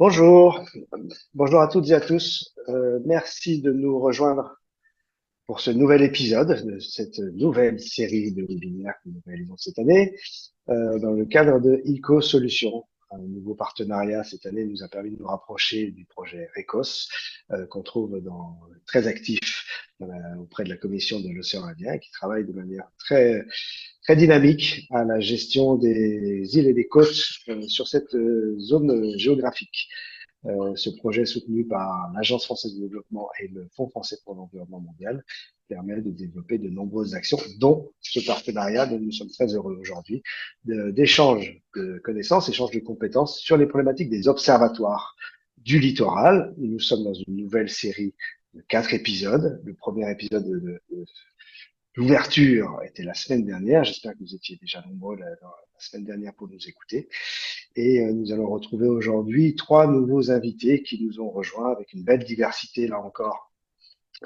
Bonjour, bonjour à toutes et à tous. Merci de nous rejoindre pour ce nouvel épisode de cette nouvelle série de webinaires que nous réalisons cette année dans le cadre de ICO Solutions. Un nouveau partenariat cette année nous a permis de nous rapprocher du projet RECOS qu'on trouve très actif auprès de la Commission de l'océan Indien et qui travaille de manière très dynamique à la gestion des îles et des côtes sur cette zone géographique. Ce projet soutenu par l'Agence française de développement et le Fonds français pour l'environnement mondial permet de développer de nombreuses actions, dont ce partenariat dont nous sommes très heureux aujourd'hui, d'échange de connaissances, échange de compétences sur les problématiques des observatoires du littoral. Nous sommes dans une nouvelle série de 4 épisodes. Le premier épisode de l'ouverture était la semaine dernière. J'espère que vous étiez déjà nombreux la semaine dernière pour nous écouter. Et nous allons retrouver aujourd'hui 3 nouveaux invités qui nous ont rejoints avec une belle diversité, là encore,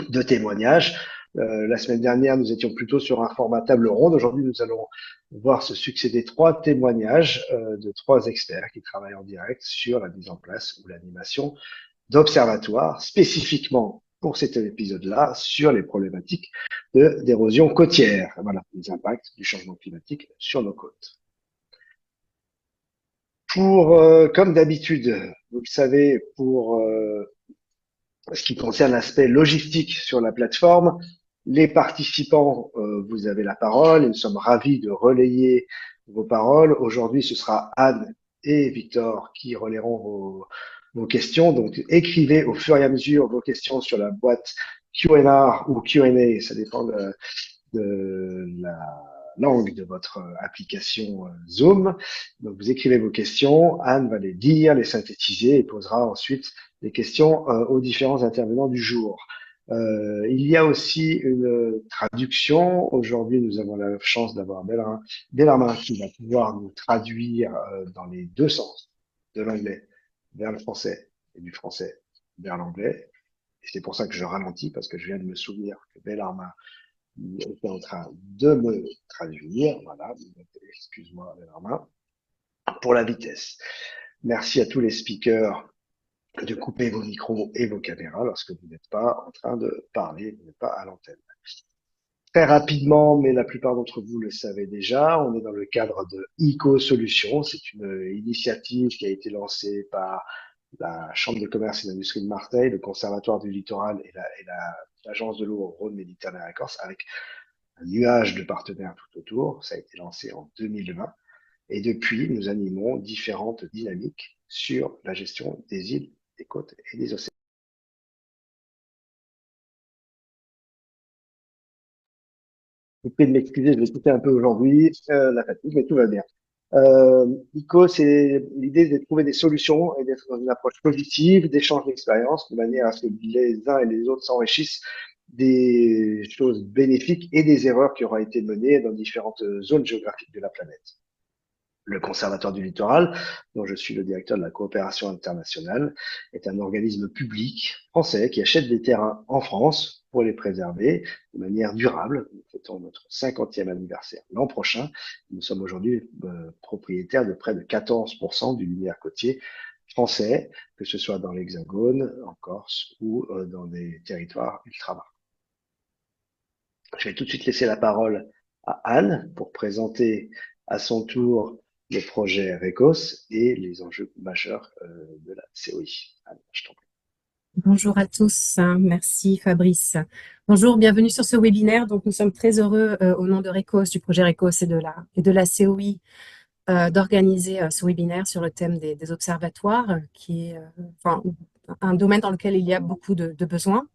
de témoignages. La semaine dernière, nous étions plutôt sur un format table ronde. Aujourd'hui, nous allons voir se succéder 3 témoignages de 3 experts qui travaillent en direct sur la mise en place ou l'animation d'observatoires, spécifiquement pour cet épisode-là, sur les problématiques d'érosion côtière. Voilà, les impacts du changement climatique sur nos côtes. Comme d'habitude, vous le savez, pour ce qui concerne l'aspect logistique sur la plateforme, les participants, vous avez la parole et nous sommes ravis de relayer vos paroles. Aujourd'hui, ce sera Anne et Victor qui relayeront vos questions. Donc, écrivez au fur et à mesure vos questions sur la boîte Q&A ou Q&A, ça dépend de la langue de votre application Zoom. Donc, vous écrivez vos questions, Anne va les lire, les synthétiser et posera ensuite les questions aux différents intervenants du jour. Il y a aussi une traduction. Aujourd'hui, nous avons la chance d'avoir Bellarmin qui va pouvoir nous traduire dans les deux sens, de l'anglais vers le français et du français vers l'anglais. Et c'est pour ça que je ralentis, parce que je viens de me souvenir que Bellarmin était en train de me traduire. Voilà, excuse-moi Bellarmin, pour la vitesse. Merci à tous les speakers de couper vos micros et vos caméras lorsque vous n'êtes pas en train de parler, vous n'êtes pas à l'antenne. Très rapidement, mais la plupart d'entre vous le savez déjà, on est dans le cadre de ICO Solutions. C'est une initiative qui a été lancée par la Chambre de commerce et d'industrie de Marseille, le Conservatoire du littoral et l'Agence de l'eau Rhône-Méditerranée-Corse, avec un nuage de partenaires tout autour. Ça a été lancé en 2020. Et depuis, nous animons différentes dynamiques sur la gestion des îles, des côtes et des océans. Je vous prie de m'excuser, je vais écouter un peu aujourd'hui la fatigue, mais tout va bien. ICO, c'est l'idée de trouver des solutions et d'être dans une approche positive, d'échange d'expériences, de manière à ce que les uns et les autres s'enrichissent des choses bénéfiques et des erreurs qui auraient été menées dans différentes zones géographiques de la planète. Le Conservatoire du littoral, dont je suis le directeur de la coopération internationale, est un organisme public français qui achète des terrains en France pour les préserver de manière durable. Nous fêtons notre 50e anniversaire l'an prochain. Nous sommes aujourd'hui propriétaires de près de 14% du linéaire côtier français, que ce soit dans l'Hexagone, en Corse ou dans des territoires ultramarins. Je vais tout de suite laisser la parole à Anne pour présenter à son tour le projet RECOS et les enjeux majeurs de la COI. Anne, je t'en prie. Bonjour à tous, merci Fabrice. Bonjour, bienvenue sur ce webinaire. Donc, nous sommes très heureux au nom de RECOS, du projet RECOS et de la COI d'organiser ce webinaire sur le thème des observatoires, qui est un domaine dans lequel il y a beaucoup de besoins.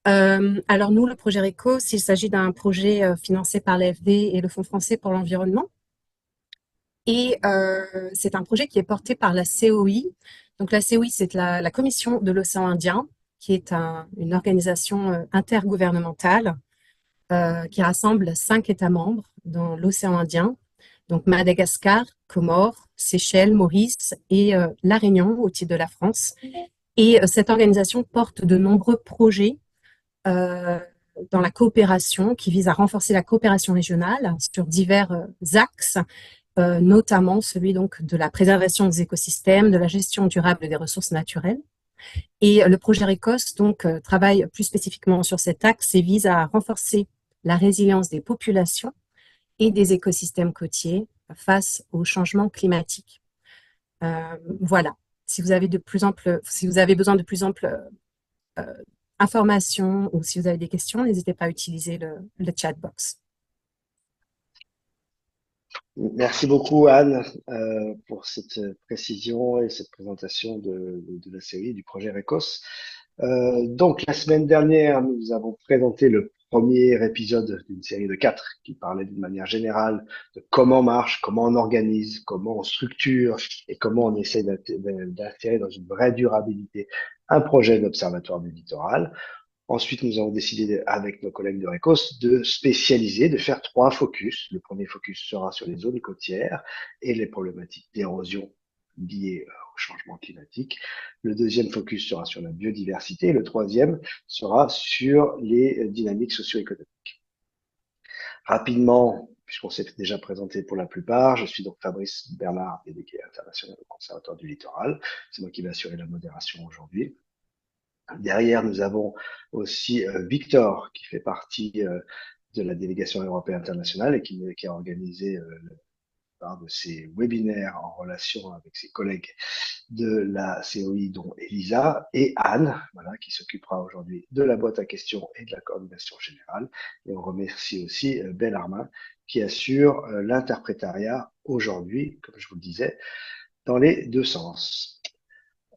Alors nous, le projet RECOS, il s'agit d'un projet financé par l'AFD et le Fonds français pour l'environnement. Et c'est un projet qui est porté par la COI. Donc la COI, c'est la Commission de l'océan Indien, qui est une organisation intergouvernementale qui rassemble 5 États membres dans l'océan Indien, donc Madagascar, Comores, Seychelles, Maurice et La Réunion au titre de la France. Et cette organisation porte de nombreux projets dans la coopération qui visent à renforcer la coopération régionale sur divers axes notamment celui donc de la préservation des écosystèmes, de la gestion durable des ressources naturelles. Et le projet RECOS donc travaille plus spécifiquement sur cet axe et vise à renforcer la résilience des populations et des écosystèmes côtiers face au changement climatique. Voilà. Si vous avez si vous avez besoin de plus amples informations ou si vous avez des questions, n'hésitez pas à utiliser le chat box. Merci beaucoup, Anne, pour cette précision et cette présentation de la série du projet RECOS. Donc, la semaine dernière, nous avons présenté le premier épisode d'une série de 4 qui parlait d'une manière générale de comment on marche, comment on organise, comment on structure et comment on essaie d'insérer dans une vraie durabilité un projet d'observatoire du littoral. Ensuite, nous avons décidé avec nos collègues de RECOS de spécialiser, de faire 3 focus. Le premier focus sera sur les zones côtières et les problématiques d'érosion liées au changement climatique. Le deuxième focus sera sur la biodiversité et le troisième sera sur les dynamiques socio-économiques. Rapidement, puisqu'on s'est déjà présenté pour la plupart, je suis donc Fabrice Bernard, délégué international au Conservatoire du Littoral. C'est moi qui vais assurer la modération aujourd'hui. Derrière, nous avons aussi Victor, qui fait partie de la délégation européenne internationale et qui a organisé part de ces webinaires en relation avec ses collègues de la COI, dont Elisa, et Anne, voilà, qui s'occupera aujourd'hui de la boîte à questions et de la coordination générale. Et on remercie aussi Bellarmin, qui assure l'interprétariat aujourd'hui, comme je vous le disais, dans les deux sens.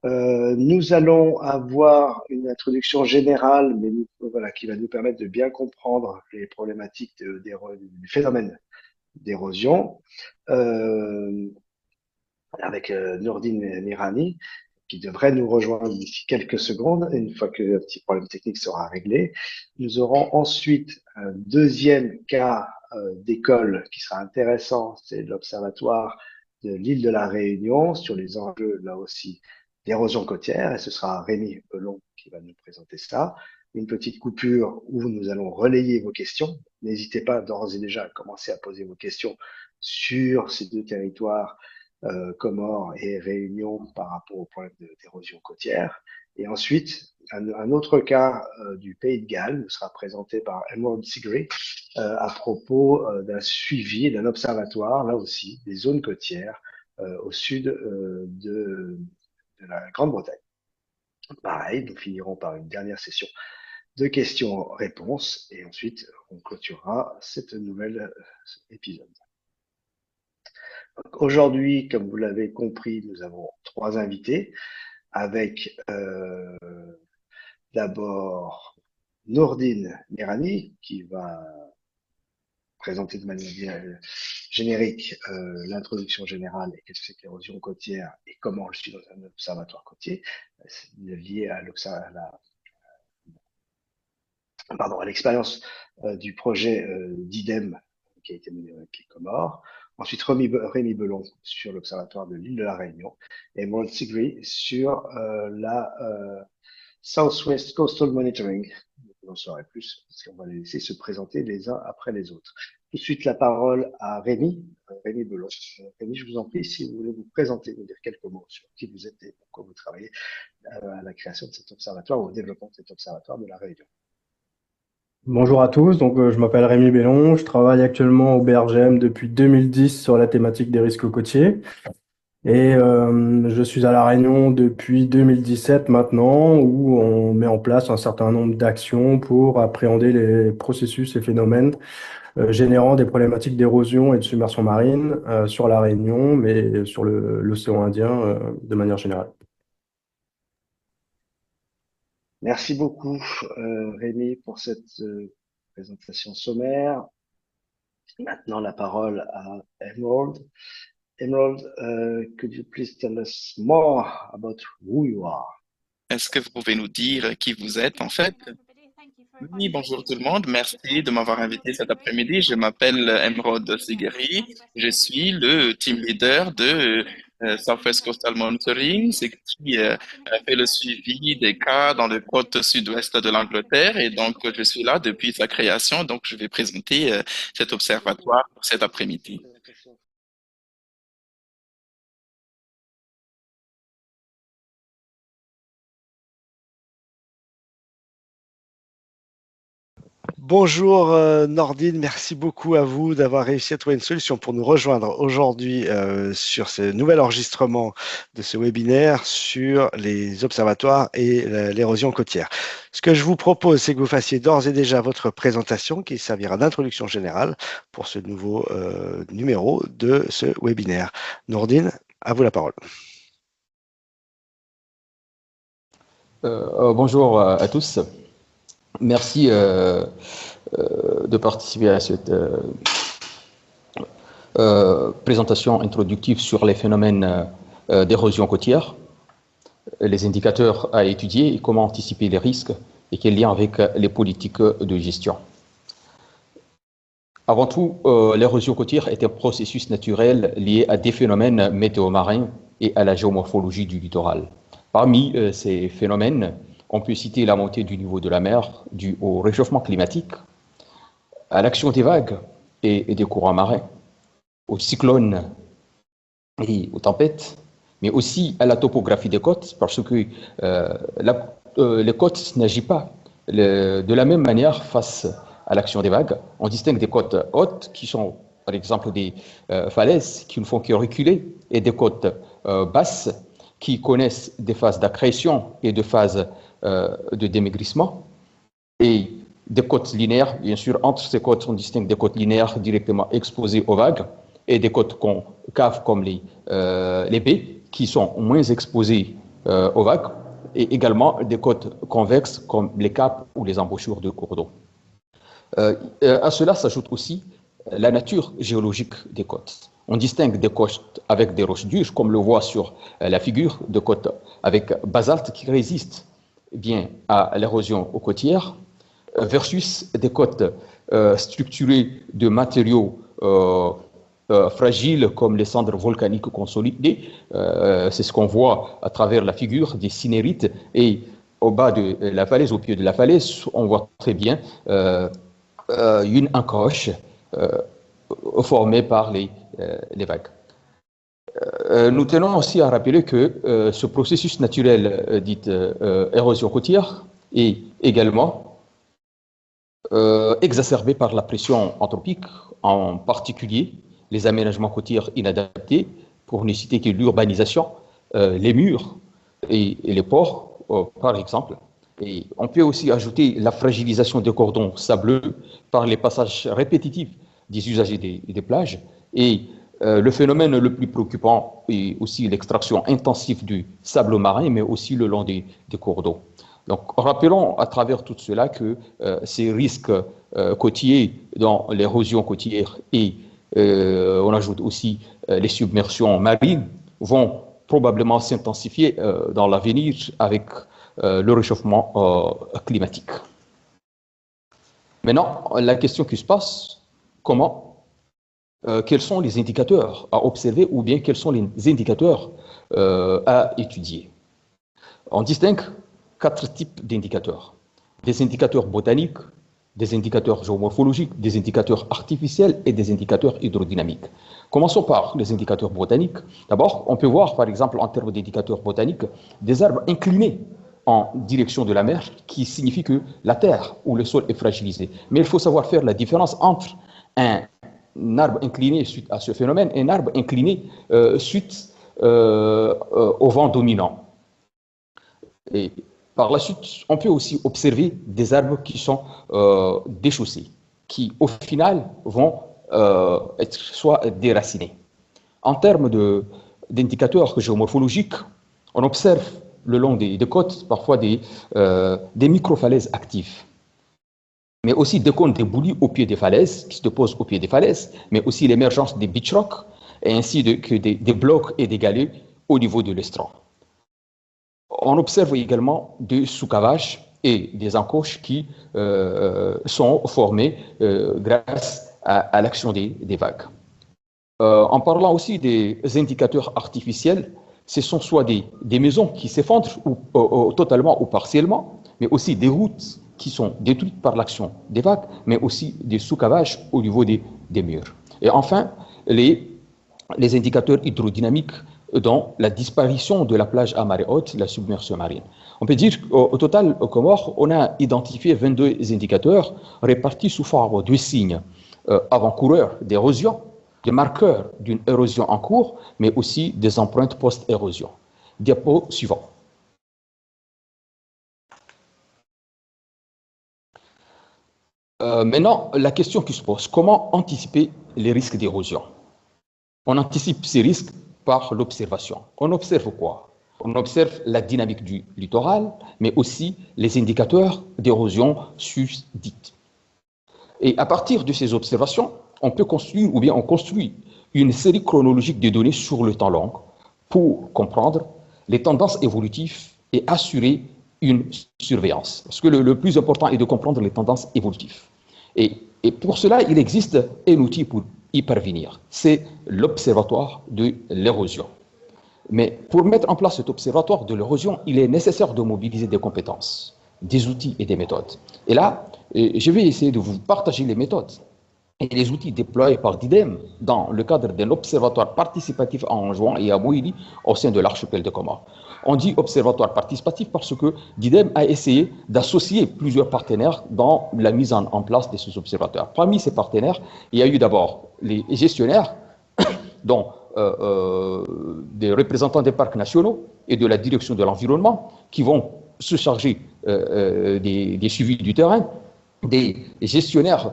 Nous allons avoir une introduction générale, mais voilà, qui va nous permettre de bien comprendre les problématiques du phénomène d'érosion, avec Nourdine Mirani, qui devrait nous rejoindre d'ici quelques secondes, une fois que le petit problème technique sera réglé. Nous aurons ensuite un deuxième cas d'école qui sera intéressant, c'est l'Observatoire de l'île de la Réunion sur les enjeux, là aussi, d'érosion côtière, et ce sera Rémi Belon qui va nous présenter ça. Une petite coupure où nous allons relayer vos questions. N'hésitez pas d'ores et déjà à commencer à poser vos questions sur ces deux territoires, Comores et Réunion, par rapport au problème d'érosion côtière. Et ensuite, un autre cas du Pays de Galles nous sera présenté par Emerald Sigri à propos d'un suivi et d'un observatoire, là aussi, des zones côtières au sud de la Grande-Bretagne. Pareil, nous finirons par une dernière session de questions-réponses et ensuite on clôturera cette nouvelle épisode. Aujourd'hui, comme vous l'avez compris, nous avons 3 invités avec d'abord Nourdine Mirani qui va présenter de manière générique l'introduction générale et qu'est-ce que c'est que l'érosion côtière et comment je suis dans un observatoire côtier lié à l'expérience du projet d'IDEM qui a été mené avec les Comores. Ensuite, Rémi Belon sur l'Observatoire de l'île de la Réunion et Emerald Sigri sur la Southwest Coastal Monitoring. Vous en saurez plus parce qu'on va les laisser se présenter les uns après les autres. Tout de suite, la parole à Rémi Belon. Rémi, je vous en prie, si vous voulez vous présenter, nous dire quelques mots sur qui vous êtes et pourquoi vous travaillez à la création de cet observatoire ou au développement de cet observatoire de la Réunion. Bonjour à tous, je m'appelle Rémi Bellon, je travaille actuellement au BRGM depuis 2010 sur la thématique des risques côtiers et je suis à La Réunion depuis 2017 maintenant où on met en place un certain nombre d'actions pour appréhender les processus et phénomènes générant des problématiques d'érosion et de submersion marine sur La Réunion mais sur l'océan Indien de manière générale. Merci beaucoup, Rémi, pour cette présentation sommaire. Maintenant, la parole à Emerald. Emerald, could you please tell us more about who you are? Est-ce que vous pouvez nous dire qui vous êtes en fait? Oui, bonjour tout le monde. Merci de m'avoir invité cet après-midi. Je m'appelle Emerald Sigeri. Je suis le team leader de Southwest Coastal Monitoring, c'est qui fait le suivi des cas dans le côte sud-ouest de l'Angleterre. Et donc, je suis là depuis sa création. Donc, je vais présenter cet observatoire pour cet après-midi. Bonjour Nordine, merci beaucoup à vous d'avoir réussi à trouver une solution pour nous rejoindre aujourd'hui sur ce nouvel enregistrement de ce webinaire sur les observatoires et l'érosion côtière. Ce que je vous propose, c'est que vous fassiez d'ores et déjà votre présentation qui servira d'introduction générale pour ce nouveau numéro de ce webinaire. Nordine, à vous la parole. Bonjour à tous. Merci de participer à cette présentation introductive sur les phénomènes d'érosion côtière, les indicateurs à étudier et comment anticiper les risques et quel lien avec les politiques de gestion. Avant tout, l'érosion côtière est un processus naturel lié à des phénomènes météo-marins et à la géomorphologie du littoral. Parmi ces phénomènes, on peut citer la montée du niveau de la mer due au réchauffement climatique, à l'action des vagues et des courants marins, aux cyclones et aux tempêtes, mais aussi à la topographie des côtes, parce que les côtes n'agissent pas de la même manière face à l'action des vagues. On distingue des côtes hautes, qui sont par exemple des falaises qui ne font que reculer, et des côtes basses, qui connaissent des phases d'accrétion et de phases de démaigrissement, et des côtes linéaires. Bien sûr, entre ces côtes, on distingue des côtes linéaires directement exposées aux vagues et des côtes concaves comme les baies, qui sont moins exposées aux vagues, et également des côtes convexes comme les capes ou les embouchures de cours d'eau. À cela s'ajoute aussi la nature géologique des côtes. On distingue des côtes avec des roches dures, comme le voit sur la figure, de côtes avec basalte qui résistent bien à l'érosion côtière, versus des côtes structurées de matériaux fragiles comme les cendres volcaniques consolidées. C'est ce qu'on voit à travers la figure des cinérites, et au bas de la falaise, au pied de la falaise, on voit très bien une encoche formée par les vagues. Nous tenons aussi à rappeler que ce processus naturel dit érosion côtière est également exacerbé par la pression anthropique, en particulier les aménagements côtiers inadaptés, pour ne citer que l'urbanisation, les murs et les ports, par exemple. Et on peut aussi ajouter la fragilisation des cordons sableux par les passages répétitifs des usagers des plages. Et le phénomène le plus préoccupant est aussi l'extraction intensive du sable marin, mais aussi le long des cours d'eau. Donc, rappelons à travers tout cela que ces risques côtiers dans l'érosion côtière et on ajoute aussi les submersions marines vont probablement s'intensifier dans l'avenir avec le réchauffement climatique. Maintenant, la question qui se passe, quels sont les indicateurs à observer, ou bien quels sont les indicateurs à étudier? On distingue 4 types d'indicateurs. Des indicateurs botaniques, des indicateurs géomorphologiques, des indicateurs artificiels et des indicateurs hydrodynamiques. Commençons par les indicateurs botaniques. D'abord, on peut voir, par exemple, en termes d'indicateurs botaniques, des arbres inclinés en direction de la mer, qui signifie que la terre ou le sol est fragilisé. Mais il faut savoir faire la différence entre un arbre incliné suite à ce phénomène et un arbre incliné suite au vent dominant. Et par la suite, on peut aussi observer des arbres qui sont déchaussés, qui au final vont être soit déracinés. En termes d'indicateurs géomorphologiques, on observe le long des côtes parfois des microfalaises actives, mais aussi des cônes d'éboulis au pied des falaises, qui se déposent au pied des falaises, mais aussi l'émergence des beach rocks, et ainsi que des blocs et des galets au niveau de l'estran. On observe également des sous-cavages et des encoches qui sont formés grâce à l'action des vagues. En parlant aussi des indicateurs artificiels, ce sont soit des maisons qui s'effondrent totalement ou partiellement, mais aussi des routes qui sont détruites par l'action des vagues, mais aussi des sous-cavages au niveau des murs. Et enfin, les indicateurs hydrodynamiques dans la disparition de la plage à marée haute, la submersion marine. On peut dire qu'au total, aux Comores, on a identifié 22 indicateurs répartis sous forme de signes avant-coureurs d'érosion, des marqueurs d'une érosion en cours, mais aussi des empreintes post-érosion. Diapo suivant. Maintenant, la question qui se pose, comment anticiper les risques d'érosion? On anticipe ces risques par l'observation. On observe quoi? On observe la dynamique du littoral, mais aussi les indicateurs d'érosion susdites. Et à partir de ces observations, on peut construire, ou bien on construit, une série chronologique de données sur le temps long pour comprendre les tendances évolutives et assurer une surveillance. Parce que le plus important est de comprendre les tendances évolutives. Et pour cela, il existe un outil pour y parvenir. C'est l'observatoire de l'érosion. Mais pour mettre en place cet observatoire de l'érosion, il est nécessaire de mobiliser des compétences, des outils et des méthodes. Et là, je vais essayer de vous partager les méthodes et les outils déployés par DIDEM dans le cadre d'un observatoire participatif à Anjouan et à Mouili au sein de l'archipel de Comores. On dit observatoire participatif parce que DIDEM a essayé d'associer plusieurs partenaires dans la mise en place de ces observatoires. Parmi ces partenaires, il y a eu d'abord les gestionnaires, dont des représentants des parcs nationaux et de la direction de l'environnement qui vont se charger des suivis du terrain, des gestionnaires,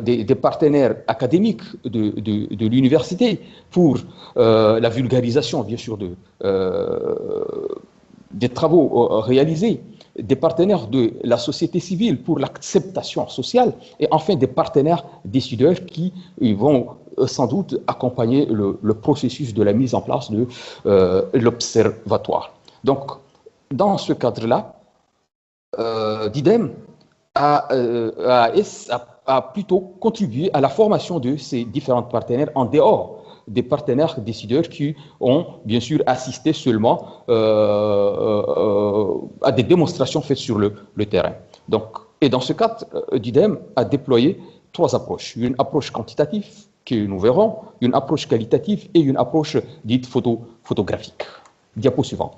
des partenaires académiques de l'université pour la vulgarisation, bien sûr, des travaux réalisés, des partenaires de la société civile pour l'acceptation sociale et enfin des partenaires décideurs qui vont sans doute accompagner le processus de la mise en place de l'observatoire. Donc, dans ce cadre-là, DIDEM a plutôt contribué à la formation de ces différents partenaires en dehors des partenaires décideurs qui ont bien sûr assisté seulement à des démonstrations faites sur le terrain. Donc, et dans ce cadre, DIDEM a déployé 3 approches. Une approche quantitative, que nous verrons, une approche qualitative et une approche dite photographique. Diapo suivante.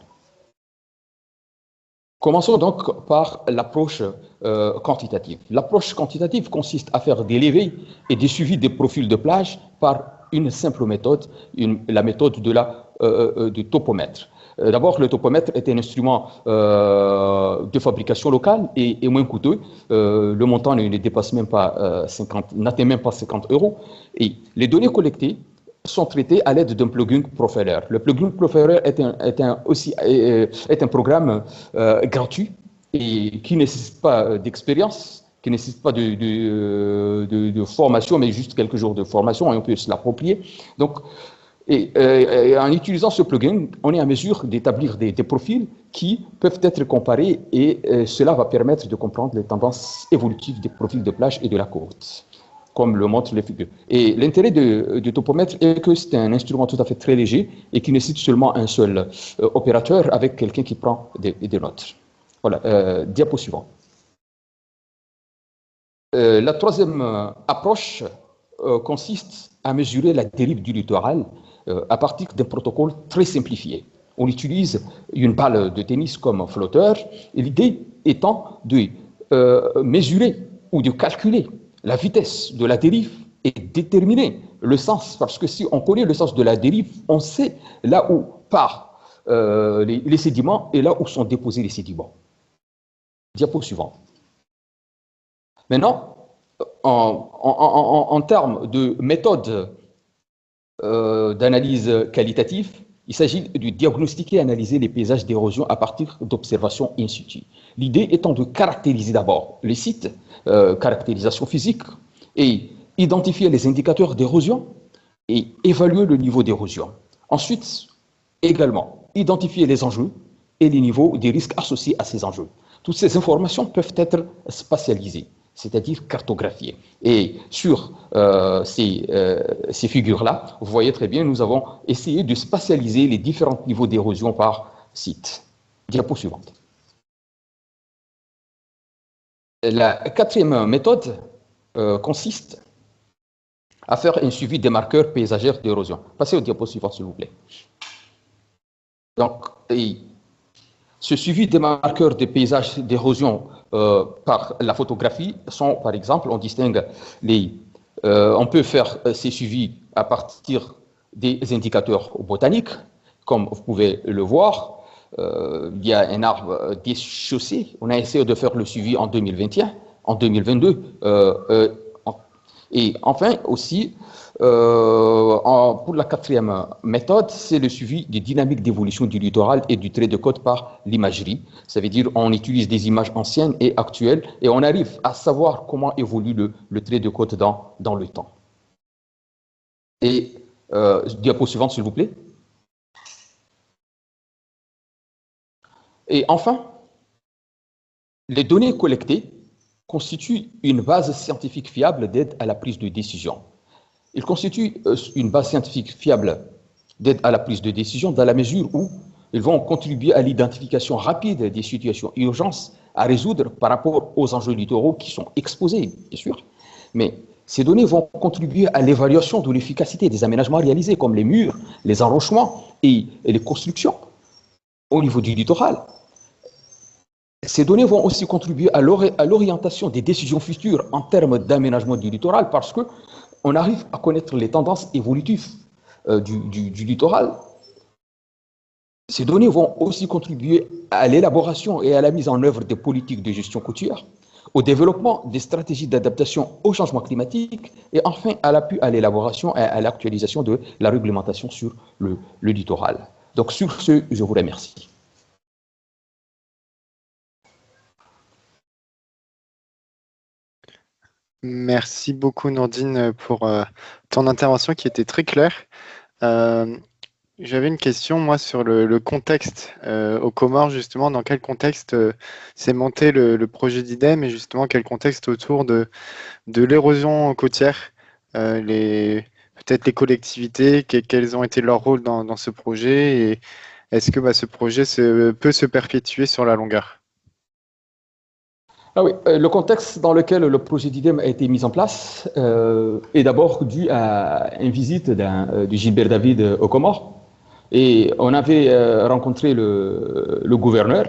Commençons donc par l'approche quantitative. L'approche quantitative consiste à faire des levées et des suivis des profils de plage par une simple méthode, la méthode du topomètre. D'abord, le topomètre est un instrument de fabrication locale et moins coûteux. Le montant ne dépasse même pas n'atteint même pas 50 €. Et les données collectées sont traitées à l'aide d'un plugin Profiler. Le plugin Profiler est un programme gratuit et qui ne nécessite pas d'expérience, qui ne nécessite pas de formation, mais juste quelques jours de formation et on peut se l'approprier. Donc, en utilisant ce plugin, on est en mesure d'établir des profils qui peuvent être comparés et cela va permettre de comprendre les tendances évolutives des profils de plage et de la côte, comme le montrent les figures. Et l'intérêt du topomètre est que c'est un instrument tout à fait très léger et qui nécessite seulement un seul opérateur avec quelqu'un qui prend des notes. Voilà, diapo suivant. La troisième approche consiste à mesurer la dérive du littoral à partir d'un protocole très simplifié. On utilise une balle de tennis comme flotteur, et l'idée étant de mesurer ou de calculer la vitesse de la dérive et déterminer le sens, parce que si on connaît le sens de la dérive, on sait là où partent les sédiments et là où sont déposés les sédiments. Diapo suivant. Maintenant, en termes de méthode d'analyse qualitative, il s'agit de diagnostiquer et analyser les paysages d'érosion à partir d'observations in situ. L'idée étant de caractériser d'abord les sites, caractérisation physique, et identifier les indicateurs d'érosion et évaluer le niveau d'érosion. Ensuite, également, identifier les enjeux et les niveaux des risques associés à ces enjeux. Toutes ces informations peuvent être spatialisées, c'est-à-dire cartographiées. Et sur ces figures-là, vous voyez très bien, nous avons essayé de spatialiser les différents niveaux d'érosion par site. Diapo suivante. La quatrième méthode consiste à faire un suivi des marqueurs paysagers d'érosion. Passez au diapo suivant, s'il vous plaît. Donc, ce suivi des marqueurs des paysages d'érosion par la photographie sont, par exemple, on distingue on peut faire ces suivis à partir des indicateurs botaniques, comme vous pouvez le voir. Il y a un arbre déchaussé. On a essayé de faire le suivi en 2021, en 2022. Et enfin aussi, pour la quatrième méthode, c'est le suivi des dynamiques d'évolution du littoral et du trait de côte par l'imagerie. Ça veut dire qu'on utilise des images anciennes et actuelles et on arrive à savoir comment évolue le trait de côte dans le temps. Et diapo suivante, s'il vous plaît. Et enfin, les données collectées constituent une base scientifique fiable d'aide à la prise de décision. Ils constituent une base scientifique fiable d'aide à la prise de décision dans la mesure où ils vont contribuer à l'identification rapide des situations d'urgence à résoudre par rapport aux enjeux littoraux qui sont exposés, bien sûr. Mais ces données vont contribuer à l'évaluation de l'efficacité des aménagements réalisés, comme les murs, les enrochements et les constructions au niveau du littoral. Ces données vont aussi contribuer à l'orientation des décisions futures en termes d'aménagement du littoral parce qu'on arrive à connaître les tendances évolutives du littoral. Ces données vont aussi contribuer à l'élaboration et à la mise en œuvre des politiques de gestion côtière, au développement des stratégies d'adaptation au changement climatique et enfin à l'appui à l'élaboration et à l'actualisation de la réglementation sur le littoral. Donc sur ce, je vous remercie. Merci beaucoup Nourdine pour ton intervention qui était très claire. J'avais une question moi sur le contexte aux Comores, justement, dans quel contexte s'est monté le projet d'IDEM et justement quel contexte autour de l'érosion côtière, peut-être les collectivités, quels ont été leurs rôles dans ce projet et est-ce que ce projet peut se perpétuer sur la longueur? Ah oui, le contexte dans lequel le projet d'IDEM a été mis en place est d'abord dû à une visite de Gilbert David aux Comores. Et on avait rencontré le gouverneur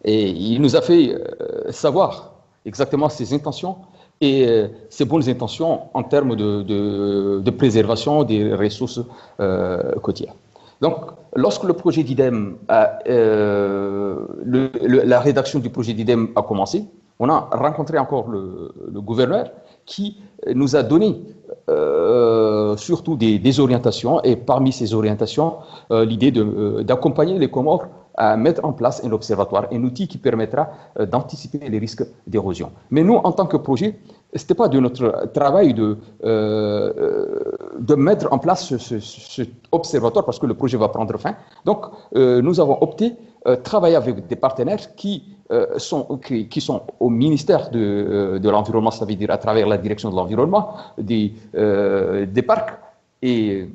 et il nous a fait savoir exactement ses intentions et ses bonnes intentions en termes de préservation des ressources côtières. Donc, lorsque le projet d'IDEM, la rédaction du projet d'IDEM a commencé, on a rencontré encore le gouverneur qui nous a donné surtout des orientations et parmi ces orientations, l'idée d'accompagner les Comores à mettre en place un observatoire, un outil qui permettra d'anticiper les risques d'érosion. Mais nous, en tant que projet, ce n'était pas de notre travail de mettre en place cet observatoire parce que le projet va prendre fin. Donc, nous avons opté travailler avec des partenaires qui sont au ministère de l'Environnement, ça veut dire à travers la direction de l'environnement, des parcs et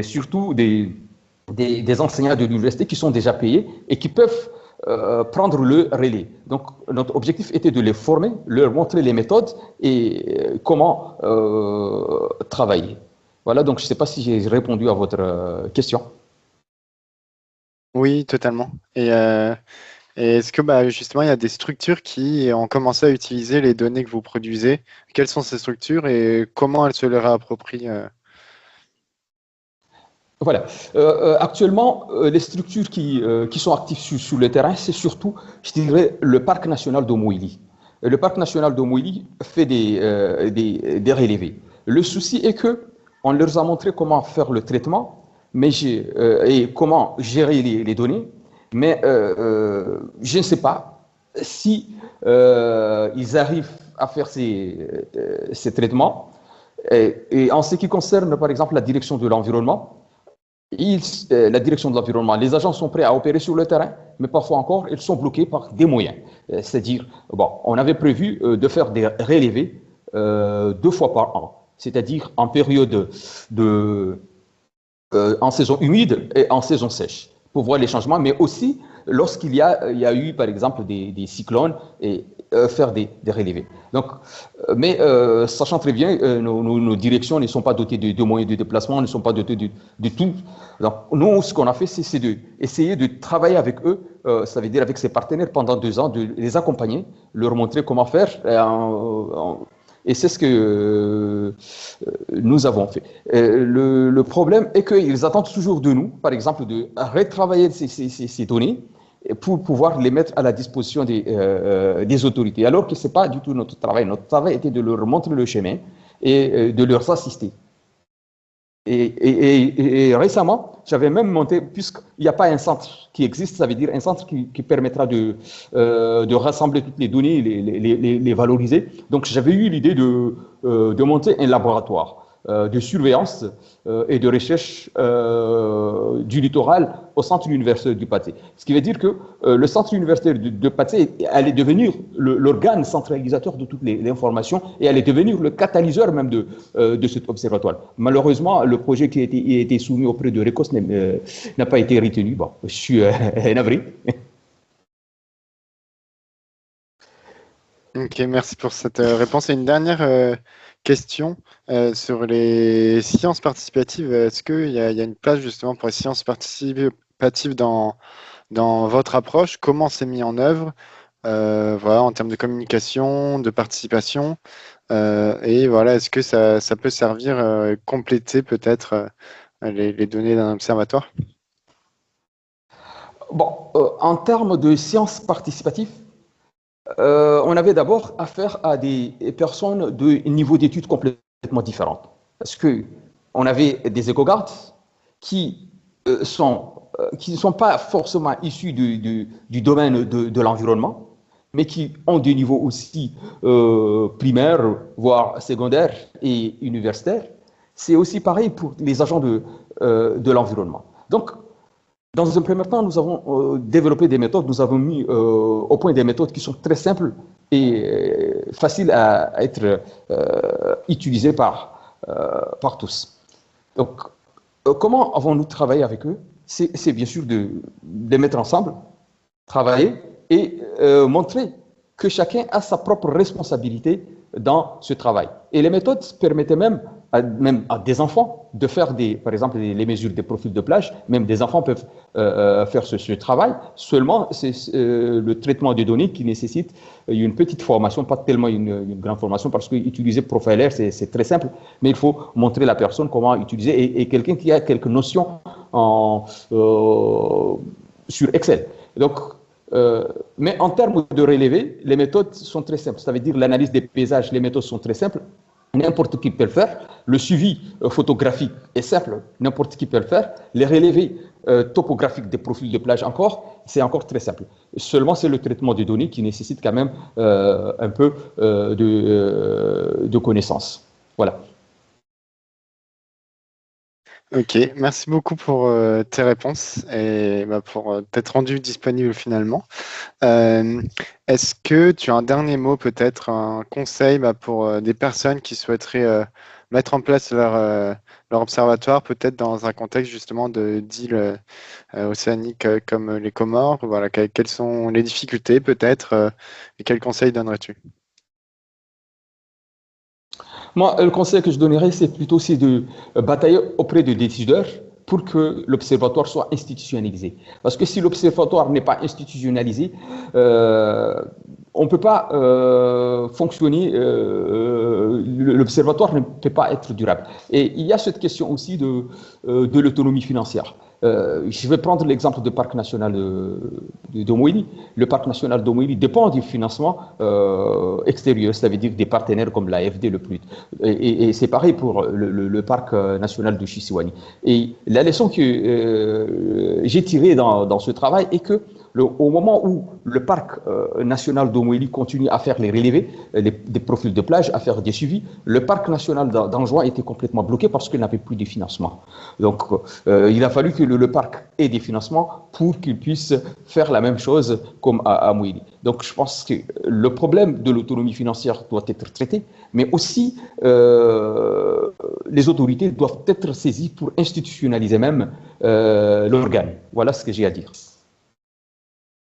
surtout des enseignants de l'université qui sont déjà payés et qui peuvent prendre le relais. Donc, notre objectif était de les former, leur montrer les méthodes et comment travailler. Voilà, donc je ne sais pas si j'ai répondu à votre question. Oui, totalement. Et est-ce que justement, il y a des structures qui ont commencé à utiliser les données que vous produisez? Quelles sont ces structures et comment elles se les réapproprient? Voilà. Actuellement, les structures qui sont actives sur le terrain, c'est surtout, je dirais, le parc national de Moïli. Le parc national de Moïli fait des relevés. Le souci est que on leur a montré comment faire le traitement et comment gérer les données, mais je ne sais pas si ils arrivent à faire ces traitements. Et en ce qui concerne, par exemple, la direction de l'environnement, la direction de l'environnement, les agents sont prêts à opérer sur le terrain, mais parfois encore, ils sont bloqués par des moyens. C'est-à-dire, on avait prévu de faire des relevés 2 fois par an, c'est-à-dire en période en saison humide et en saison sèche, pour voir les changements, mais aussi lorsqu'il il y a eu, par exemple, des cyclones et faire des relevés. Donc, sachant très bien, nos directions ne sont pas dotées de moyens de déplacement, ne sont pas dotées de tout. Donc, nous, ce qu'on a fait, c'est d'essayer de travailler avec eux, ça veut dire avec ses partenaires pendant 2 ans, de les accompagner, leur montrer comment faire. Et c'est ce que nous avons fait. Le problème est qu'ils attendent toujours de nous, par exemple, de retravailler ces données pour pouvoir les mettre à la disposition des autorités, alors que ce n'est pas du tout notre travail. Notre travail était de leur montrer le chemin et de leur assister. Et récemment, j'avais même monté, puisqu'il n'y a pas un centre qui existe, ça veut dire un centre qui permettra de rassembler toutes les données, les valoriser. Donc j'avais eu l'idée de monter un laboratoire de surveillance et de recherche du littoral au centre universitaire du Pathé. Ce qui veut dire que le centre universitaire de Pathé allait devenir l'organe centralisateur de toutes les informations et allait devenir le catalyseur même de cet observatoire. Malheureusement, le projet qui a été soumis auprès de RECOS n'a pas été retenu. Bon, je suis navré. Ok, merci pour cette réponse. Et une dernière question sur les sciences participatives. Est-ce qu'il y a une place justement pour les sciences participatives dans votre approche? Comment c'est mis en œuvre voilà, en termes de communication, de participation? Et voilà, est-ce que ça peut servir compléter peut-être les données d'un observatoire? Bon, en termes de sciences participatives, on avait d'abord affaire à des personnes de niveau d'études complètement différents. Parce qu'on avait des éco-gardes qui ne sont pas forcément issus du domaine de l'environnement, mais qui ont des niveaux aussi primaires, voire secondaires et universitaires. C'est aussi pareil pour les agents de l'environnement. Donc, dans un premier temps, nous avons développé des méthodes, nous avons mis au point des méthodes qui sont très simples et faciles à être utilisées par tous. Donc, comment avons-nous travaillé avec eux? C'est bien sûr de les mettre ensemble, travailler et montrer que chacun a sa propre responsabilité dans ce travail. Et les méthodes permettaient même à des enfants de faire, par exemple, les mesures des profils de plage. Même des enfants peuvent faire ce travail. Seulement, c'est le traitement des données qui nécessite une petite formation, pas tellement une grande formation, parce qu'utiliser Profiler, c'est très simple, mais il faut montrer à la personne comment utiliser, et quelqu'un qui a quelques notions sur Excel. Donc, mais en termes de relevé, les méthodes sont très simples. Ça veut dire l'analyse des paysages, les méthodes sont très simples. N'importe qui peut le faire. Le suivi photographique est simple. N'importe qui peut le faire. Les relevés topographiques des profils de plage c'est encore très simple. Seulement, c'est le traitement des données qui nécessite quand même un peu de connaissances. Voilà. Ok, merci beaucoup pour tes réponses et pour t'être rendu disponible finalement. Est-ce que tu as un dernier mot, peut-être un conseil pour des personnes qui souhaiteraient mettre en place leur observatoire, peut-être dans un contexte justement d'îles océaniques comme les Comores? Voilà, quelles sont les difficultés peut-être et quels conseils donnerais-tu? Moi, le conseil que je donnerais, c'est plutôt aussi de batailler auprès des décideurs pour que l'observatoire soit institutionnalisé. Parce que si l'observatoire n'est pas institutionnalisé, on ne peut pas fonctionner, l'observatoire ne peut pas être durable. Et il y a cette question aussi de l'autonomie financière. Je vais prendre l'exemple du parc national de Moïli. Le parc national de Moïli dépend du financement extérieur, ça veut dire des partenaires comme l'AFD, le PNUD. Et c'est pareil pour le parc national de Chissiwani. Et la leçon que j'ai tirée dans ce travail est que au moment où le parc national d'Omoili continue à faire les relevés, des profils de plage, à faire des suivis, le parc national d'Anjouan était complètement bloqué parce qu'il n'avait plus de financement. Donc, il a fallu que le parc ait des financements pour qu'il puisse faire la même chose comme à Moïli. Donc, je pense que le problème de l'autonomie financière doit être traité, mais aussi les autorités doivent être saisies pour institutionnaliser même l'organe. Voilà ce que j'ai à dire.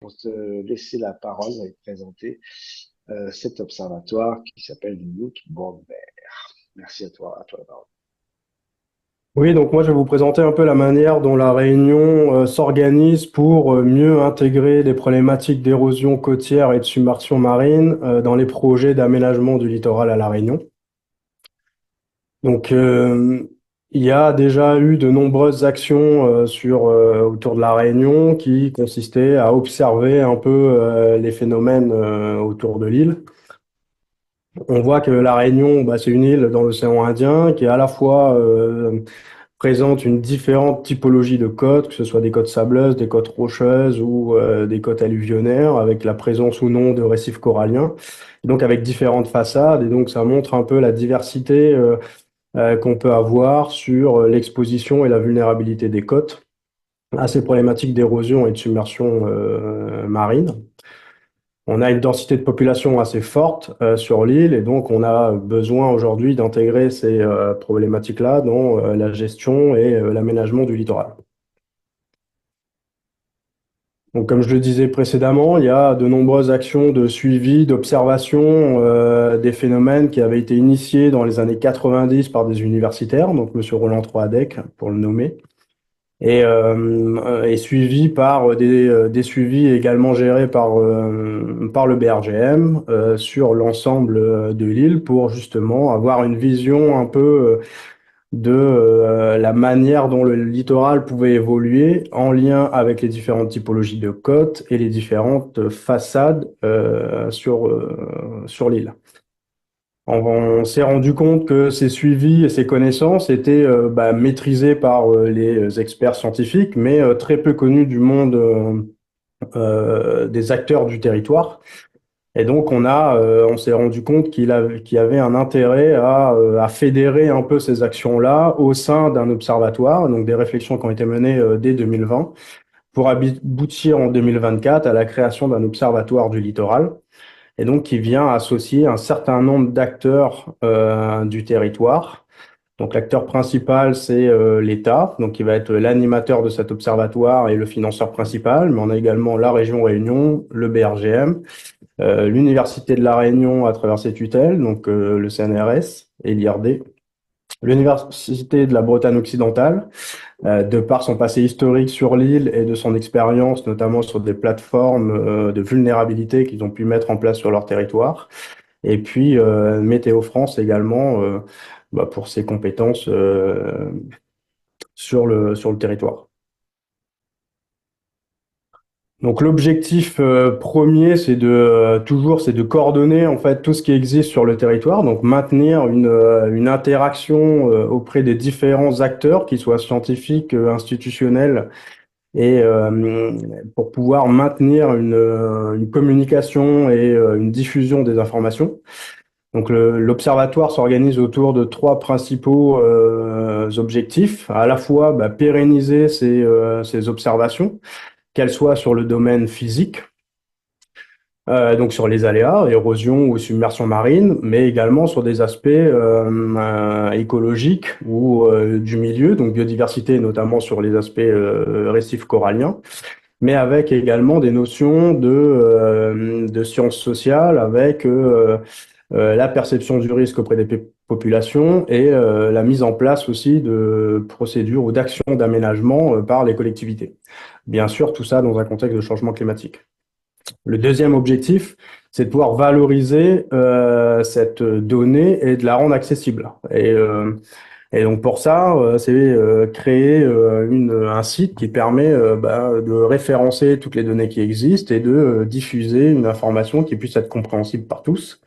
pour te laisser la parole et présenter cet observatoire qui s'appelle Newt Bromberg. Merci à toi la parole. Oui, donc moi je vais vous présenter un peu la manière dont la Réunion s'organise pour mieux intégrer les problématiques d'érosion côtière et de submersion marine dans les projets d'aménagement du littoral à la Réunion. Donc il y a déjà eu de nombreuses actions autour de la Réunion qui consistaient à observer un peu les phénomènes autour de l'île. On voit que la Réunion, c'est une île dans l'océan Indien qui est à la fois présente une différente typologie de côtes, que ce soit des côtes sableuses, des côtes rocheuses ou des côtes alluvionnaires, avec la présence ou non de récifs coralliens, et donc avec différentes façades. Et donc ça montre un peu la diversité qu'on peut avoir sur l'exposition et la vulnérabilité des côtes à ces problématiques d'érosion et de submersion marine. On a une densité de population assez forte sur l'île et donc on a besoin aujourd'hui d'intégrer ces problématiques-là dans la gestion et l'aménagement du littoral. Donc, comme je le disais précédemment, il y a de nombreuses actions de suivi, d'observation des phénomènes qui avaient été initiés dans les années 90 par des universitaires, donc M. Roland Troadec pour le nommer, et suivi par des suivis également gérés par le BRGM sur l'ensemble de l'île pour justement avoir une vision un peu de la manière dont le littoral pouvait évoluer en lien avec les différentes typologies de côtes et les différentes façades sur l'île. On s'est rendu compte que ces suivis et ces connaissances étaient maîtrisés par les experts scientifiques, mais très peu connus du monde des acteurs du territoire. Et donc, on s'est rendu compte qu'il y avait un intérêt à fédérer un peu ces actions-là au sein d'un observatoire, donc des réflexions qui ont été menées dès 2020, pour aboutir en 2024 à la création d'un observatoire du littoral, et donc qui vient associer un certain nombre d'acteurs du territoire. Donc l'acteur principal, c'est l'État, donc qui va être l'animateur de cet observatoire et le financeur principal, mais on a également la région Réunion, le BRGM, l'Université de la Réunion à travers ses tutelles, donc le CNRS et l'IRD, l'Université de la Bretagne occidentale, de par son passé historique sur l'île et de son expérience, notamment sur des plateformes de vulnérabilité qu'ils ont pu mettre en place sur leur territoire. Et puis Météo France également pour ses compétences sur le territoire. Donc l'objectif premier, c'est de coordonner en fait tout ce qui existe sur le territoire, donc maintenir une interaction auprès des différents acteurs, qu'ils soient scientifiques, institutionnels, et pour pouvoir maintenir une communication et une diffusion des informations. Donc l'observatoire s'organise autour de trois principaux objectifs, à la fois pérenniser ces observations, qu'elles soient sur le domaine physique, donc sur les aléas, érosion ou submersion marine, mais également sur des aspects écologiques ou du milieu, donc biodiversité, notamment sur les aspects récifs coralliens, mais avec également des notions de sciences sociales, avec la perception du risque auprès des populations et la mise en place aussi de procédures ou d'actions d'aménagement par les collectivités. Bien sûr, tout ça dans un contexte de changement climatique. Le deuxième objectif, c'est de pouvoir valoriser cette donnée et de la rendre accessible. Et donc pour ça, c'est créer un site qui permet de référencer toutes les données qui existent et de diffuser une information qui puisse être compréhensible par tous.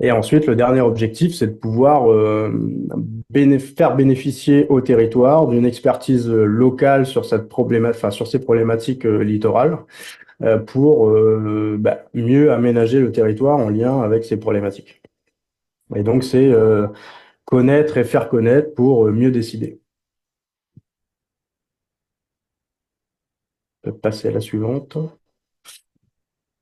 Et ensuite, le dernier objectif, c'est de pouvoir faire bénéficier au territoire d'une expertise locale sur ces problématiques littorales pour mieux aménager le territoire en lien avec ces problématiques. Et donc, c'est connaître et faire connaître pour mieux décider. Je peux passer à la suivante.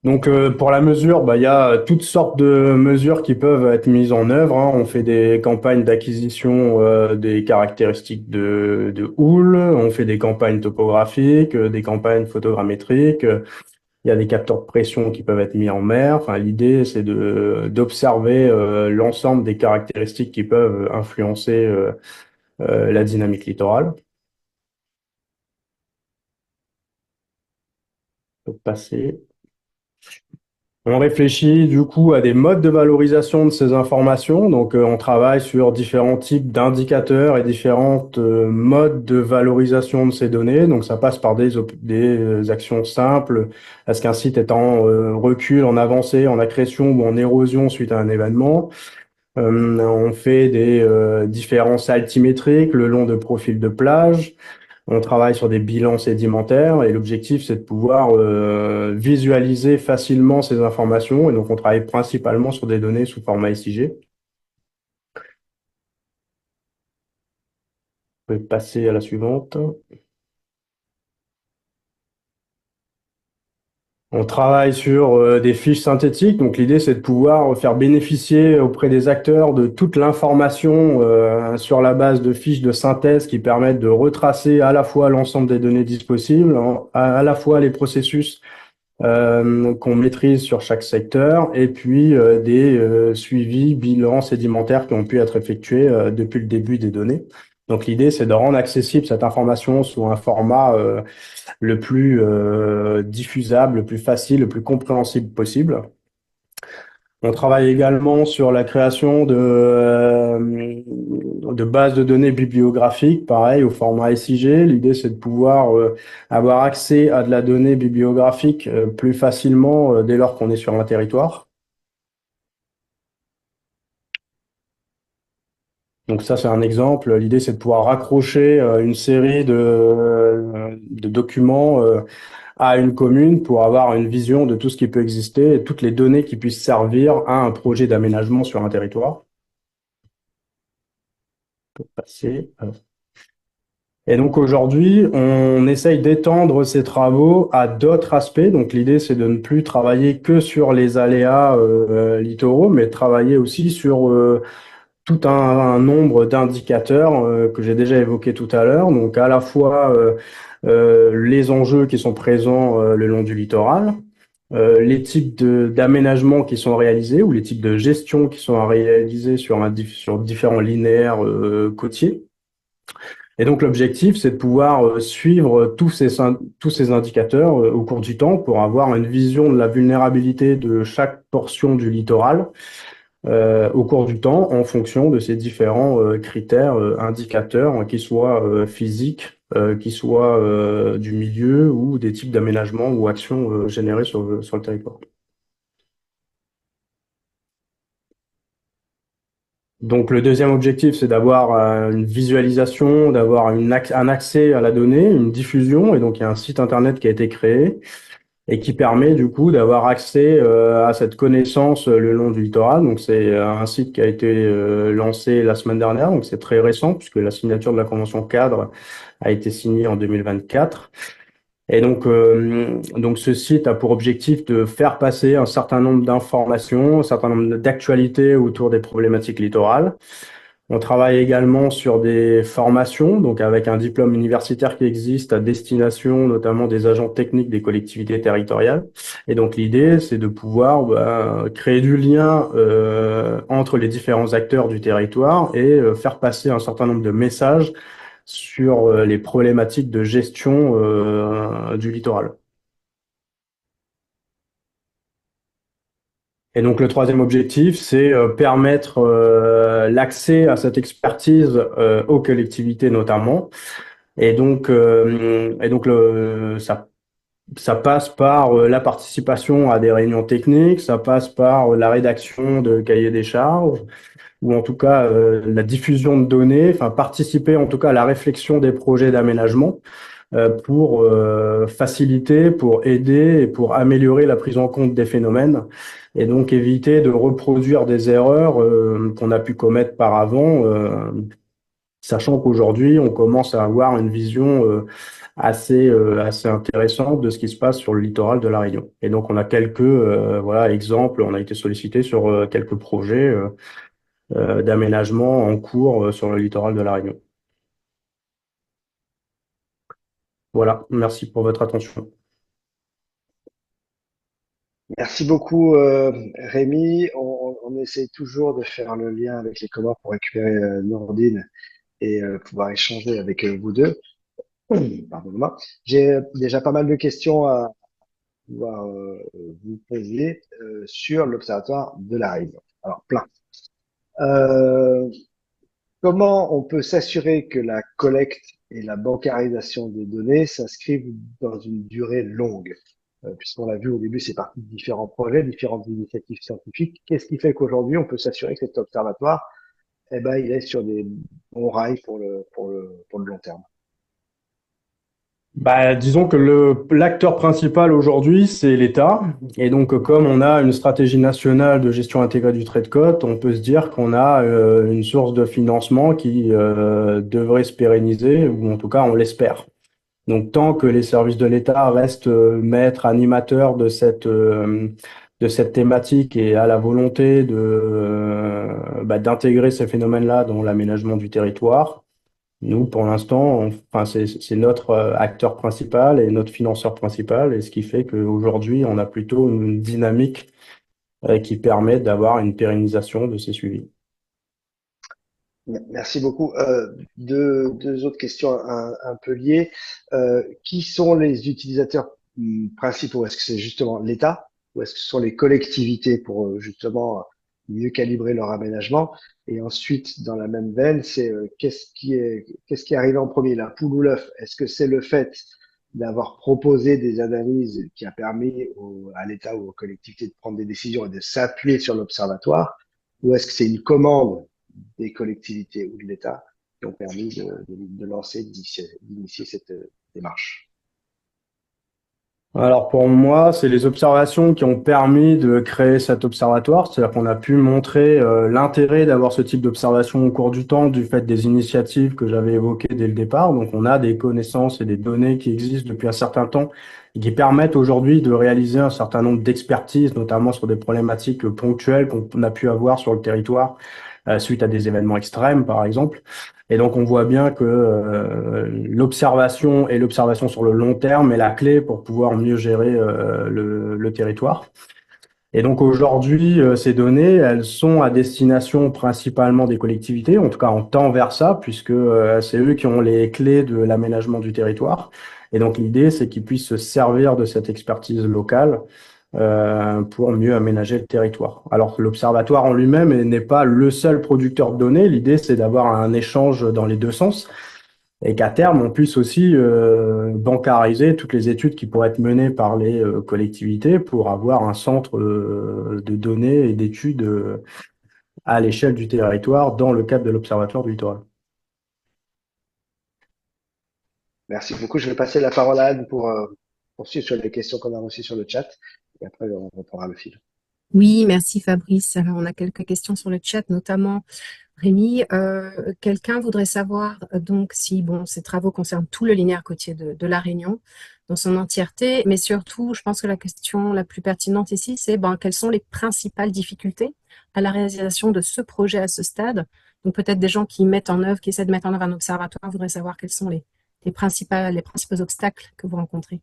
Donc pour la mesure, il y a toutes sortes de mesures qui peuvent être mises en œuvre, hein. On fait des campagnes d'acquisition des caractéristiques de houle, on fait des campagnes topographiques, des campagnes photogrammétriques, Il y a des capteurs de pression qui peuvent être mis en mer. Enfin, l'idée, c'est d'observer l'ensemble des caractéristiques qui peuvent influencer la dynamique littorale. On peut passer. On réfléchit du coup à des modes de valorisation de ces informations. Donc, on travaille sur différents types d'indicateurs et différentes modes de valorisation de ces données. Donc, ça passe par des actions simples. Est-ce qu'un site est en recul, en avancée, en accrétion ou en érosion suite à un événement? On fait des différences altimétriques le long de profils de plage. On travaille sur des bilans sédimentaires et l'objectif, c'est de pouvoir visualiser facilement ces informations. Et donc, on travaille principalement sur des données sous format SIG. On peut passer à la suivante. On travaille sur des fiches synthétiques. Donc, l'idée, c'est de pouvoir faire bénéficier auprès des acteurs de toute l'information sur la base de fiches de synthèse qui permettent de retracer à la fois l'ensemble des données disponibles, à la fois les processus qu'on maîtrise sur chaque secteur, et puis des suivis, bilans sédimentaires qui ont pu être effectués depuis le début des données. Donc l'idée, c'est de rendre accessible cette information sous un format le plus diffusable, le plus facile, le plus compréhensible possible. On travaille également sur la création de bases de données bibliographiques, pareil, au format SIG. L'idée, c'est de pouvoir avoir accès à de la donnée bibliographique plus facilement dès lors qu'on est sur un territoire. Donc ça, c'est un exemple. L'idée, c'est de pouvoir raccrocher une série de documents à une commune pour avoir une vision de tout ce qui peut exister et toutes les données qui puissent servir à un projet d'aménagement sur un territoire. On peut passer. Et donc aujourd'hui, on essaye d'étendre ces travaux à d'autres aspects. Donc l'idée, c'est de ne plus travailler que sur les aléas littoraux, mais de travailler aussi sur tout un nombre d'indicateurs que j'ai déjà évoqués tout à l'heure. Donc à la fois les enjeux qui sont présents le long du littoral, les types d'aménagements qui sont réalisés ou les types de gestion qui sont réalisés sur différents linéaires côtiers. Et donc l'objectif, c'est de pouvoir suivre tous ces indicateurs au cours du temps pour avoir une vision de la vulnérabilité de chaque portion du littoral au cours du temps en fonction de ces différents critères, indicateurs, hein, qu'ils soient physiques, qu'ils soient du milieu ou des types d'aménagements ou actions générées sur le territoire. Donc le deuxième objectif, c'est d'avoir une visualisation, d'avoir un accès à la donnée, une diffusion. Et donc il y a un site internet qui a été créé et qui permet du coup d'avoir accès à cette connaissance le long du littoral. Donc c'est un site qui a été lancé la semaine dernière, donc c'est très récent puisque la signature de la convention cadre a été signée en 2024. Et donc ce site a pour objectif de faire passer un certain nombre d'informations, un certain nombre d'actualités autour des problématiques littorales. On travaille également sur des formations, donc avec un diplôme universitaire qui existe à destination notamment des agents techniques des collectivités territoriales. Et donc l'idée, c'est de pouvoir créer du lien entre les différents acteurs du territoire et faire passer un certain nombre de messages sur les problématiques de gestion du littoral. Et donc le troisième objectif, c'est permettre l'accès à cette expertise aux collectivités notamment. Et donc ça passe par la participation à des réunions techniques, ça passe par la rédaction de cahiers des charges, ou en tout cas la diffusion de données, enfin participer en tout cas à la réflexion des projets d'aménagement pour faciliter, pour aider et pour améliorer la prise en compte des phénomènes et donc éviter de reproduire des erreurs qu'on a pu commettre par avant, sachant qu'aujourd'hui on commence à avoir une vision assez intéressante de ce qui se passe sur le littoral de La Réunion. Et donc on a quelques exemples, on a été sollicité sur quelques projets d'aménagement en cours sur le littoral de La Réunion. Voilà, merci pour votre attention. Merci beaucoup, Rémi. On essaie toujours de faire le lien avec les Comores pour récupérer Nourdine et pouvoir échanger avec vous deux. Pardonnez-moi. J'ai déjà pas mal de questions à pouvoir vous poser sur l'Observatoire de la Réunion. Alors, plein. Euh, Comment on peut s'assurer que la collecte et la bancarisation des données s'inscrivent dans une durée longue? Puisqu'on l'a vu au début, c'est parti de différents projets, différentes initiatives scientifiques. Qu'est-ce qui fait qu'aujourd'hui, on peut s'assurer que cet observatoire, eh ben, il est sur des bons rails pour le long terme? Bah, disons que l'acteur principal aujourd'hui, c'est l'État. Et donc, comme on a une stratégie nationale de gestion intégrée du trait de côte, on peut se dire qu'on a une source de financement qui devrait se pérenniser, ou en tout cas, on l'espère. Donc, tant que les services de l'État restent maîtres, animateurs de cette thématique et à la volonté d'intégrer ces phénomènes-là dans l'aménagement du territoire, nous, pour l'instant, enfin, c'est notre acteur principal et notre financeur principal, et ce qui fait qu'aujourd'hui, on a plutôt une dynamique qui permet d'avoir une pérennisation de ces suivis. Merci beaucoup. Deux autres questions un peu liées. Qui sont les utilisateurs principaux? Est-ce que c'est justement l'État ou est-ce que ce sont les collectivités pour justement mieux calibrer leur aménagement? Et ensuite, dans la même veine, c'est qu'est-ce qui est arrivé en premier, la poule ou l'œuf? Est-ce que c'est le fait d'avoir proposé des analyses qui a permis à l'État ou aux collectivités de prendre des décisions et de s'appuyer sur l'observatoire? Ou est-ce que c'est une commande des collectivités ou de l'État qui ont permis de lancer, d'initier cette démarche? Alors pour moi, c'est les observations qui ont permis de créer cet observatoire, c'est-à-dire qu'on a pu montrer l'intérêt d'avoir ce type d'observation au cours du temps du fait des initiatives que j'avais évoquées dès le départ. Donc on a des connaissances et des données qui existent depuis un certain temps et qui permettent aujourd'hui de réaliser un certain nombre d'expertises, notamment sur des problématiques ponctuelles qu'on a pu avoir sur le territoire suite à des événements extrêmes, par exemple. Et donc, on voit bien que l'observation et l'observation sur le long terme est la clé pour pouvoir mieux gérer le territoire. Et donc, aujourd'hui, ces données, elles sont à destination principalement des collectivités, en tout cas, on tend vers ça, puisque c'est eux qui ont les clés de l'aménagement du territoire. Et donc, l'idée, c'est qu'ils puissent se servir de cette expertise locale pour mieux aménager le territoire. Alors l'observatoire en lui-même n'est pas le seul producteur de données. L'idée, c'est d'avoir un échange dans les deux sens et qu'à terme, on puisse aussi bancariser toutes les études qui pourraient être menées par les collectivités pour avoir un centre de données et d'études à l'échelle du territoire dans le cadre de l'Observatoire du littoral. Merci beaucoup. Je vais passer la parole à Anne pour poursuivre sur les questions qu'on a reçues sur le chat. Et après, on reprendra le fil. Oui, merci Fabrice. Alors, on a quelques questions sur le chat, notamment Rémi. Quelqu'un voudrait savoir donc si ces travaux concernent tout le linéaire côtier de La Réunion dans son entièreté, mais surtout, je pense que la question la plus pertinente ici, c'est quelles sont les principales difficultés à la réalisation de ce projet à ce stade. Donc peut-être des gens qui essaient de mettre en œuvre un observatoire voudraient savoir quels sont les principaux obstacles que vous rencontrez.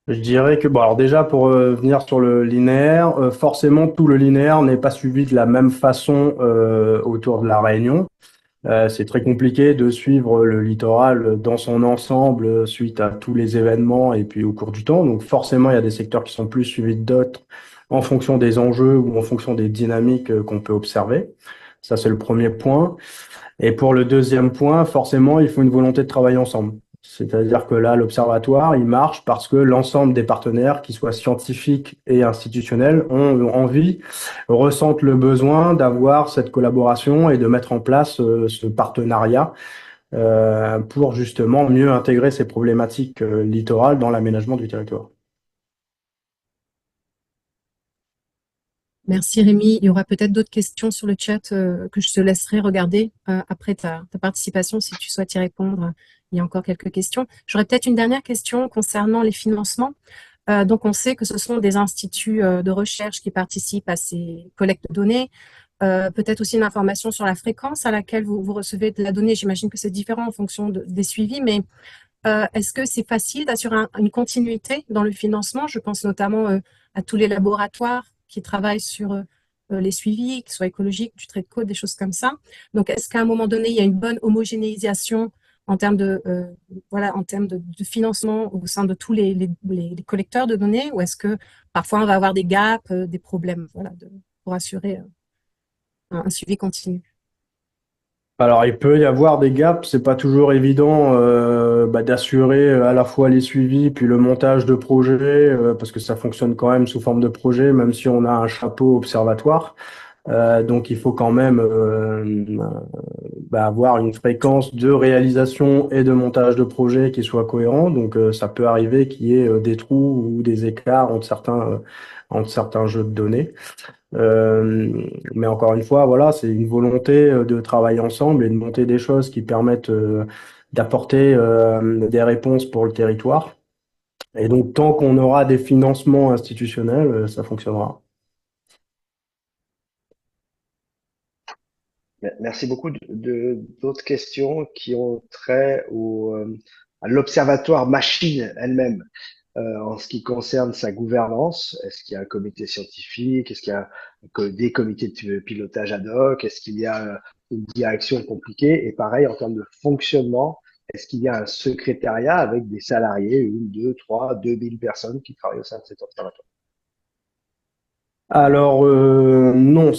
Je dirais que, bon, alors déjà, pour venir sur le linéaire, forcément, tout le linéaire n'est pas suivi de la même façon autour de la Réunion. C'est très compliqué de suivre le littoral dans son ensemble suite à tous les événements et puis au cours du temps. Donc forcément, il y a des secteurs qui sont plus suivis que d'autres en fonction des enjeux ou en fonction des dynamiques qu'on peut observer. Ça, c'est le premier point. Et pour le deuxième point, forcément, il faut une volonté de travailler ensemble. C'est-à-dire que là, l'observatoire, il marche parce que l'ensemble des partenaires, qu'ils soient scientifiques et institutionnels, ont envie, ressentent le besoin d'avoir cette collaboration et de mettre en place ce partenariat pour justement mieux intégrer ces problématiques littorales dans l'aménagement du territoire. Merci Rémi. Il y aura peut-être d'autres questions sur le chat que je te laisserai regarder après ta participation si tu souhaites y répondre. Il y a encore quelques questions. J'aurais peut-être une dernière question concernant les financements. Donc, on sait que ce sont des instituts de recherche qui participent à ces collectes de données. Peut-être aussi une information sur la fréquence à laquelle vous recevez de la donnée. J'imagine que c'est différent en fonction des suivis, mais Est-ce que c'est facile d'assurer une continuité dans le financement? Je pense notamment à tous les laboratoires qui travaillent sur les suivis, qu'ils soient écologiques, du trait de côte, des choses comme ça. Donc, est-ce qu'à un moment donné, il y a une bonne homogénéisation en termes de financement au sein de tous les collecteurs de données, ou est-ce que parfois on va avoir des gaps, des problèmes, pour assurer un suivi continu? Alors, il peut y avoir des gaps, c'est pas toujours évident d'assurer à la fois les suivis puis le montage de projets, parce que ça fonctionne quand même sous forme de projet, même si on a un chapeau observatoire. Donc, il faut quand même avoir une fréquence de réalisation et de montage de projet qui soit cohérent. Donc, ça peut arriver qu'il y ait des trous ou des écarts entre certains jeux de données. Mais encore une fois, voilà, c'est une volonté de travailler ensemble et de monter des choses qui permettent d'apporter des réponses pour le territoire. Et donc, tant qu'on aura des financements institutionnels, ça fonctionnera. Merci beaucoup d'autres questions qui ont trait à l'observatoire machine elle-même. En ce qui concerne sa gouvernance, est-ce qu'il y a un comité scientifique? Est-ce qu'il y a des comités de pilotage ad hoc? Est-ce qu'il y a une direction compliquée? Et pareil, en termes de fonctionnement, est-ce qu'il y a un secrétariat avec des salariés, une, deux, trois, 2000 personnes qui travaillent au sein de cet observatoire? Alors, non,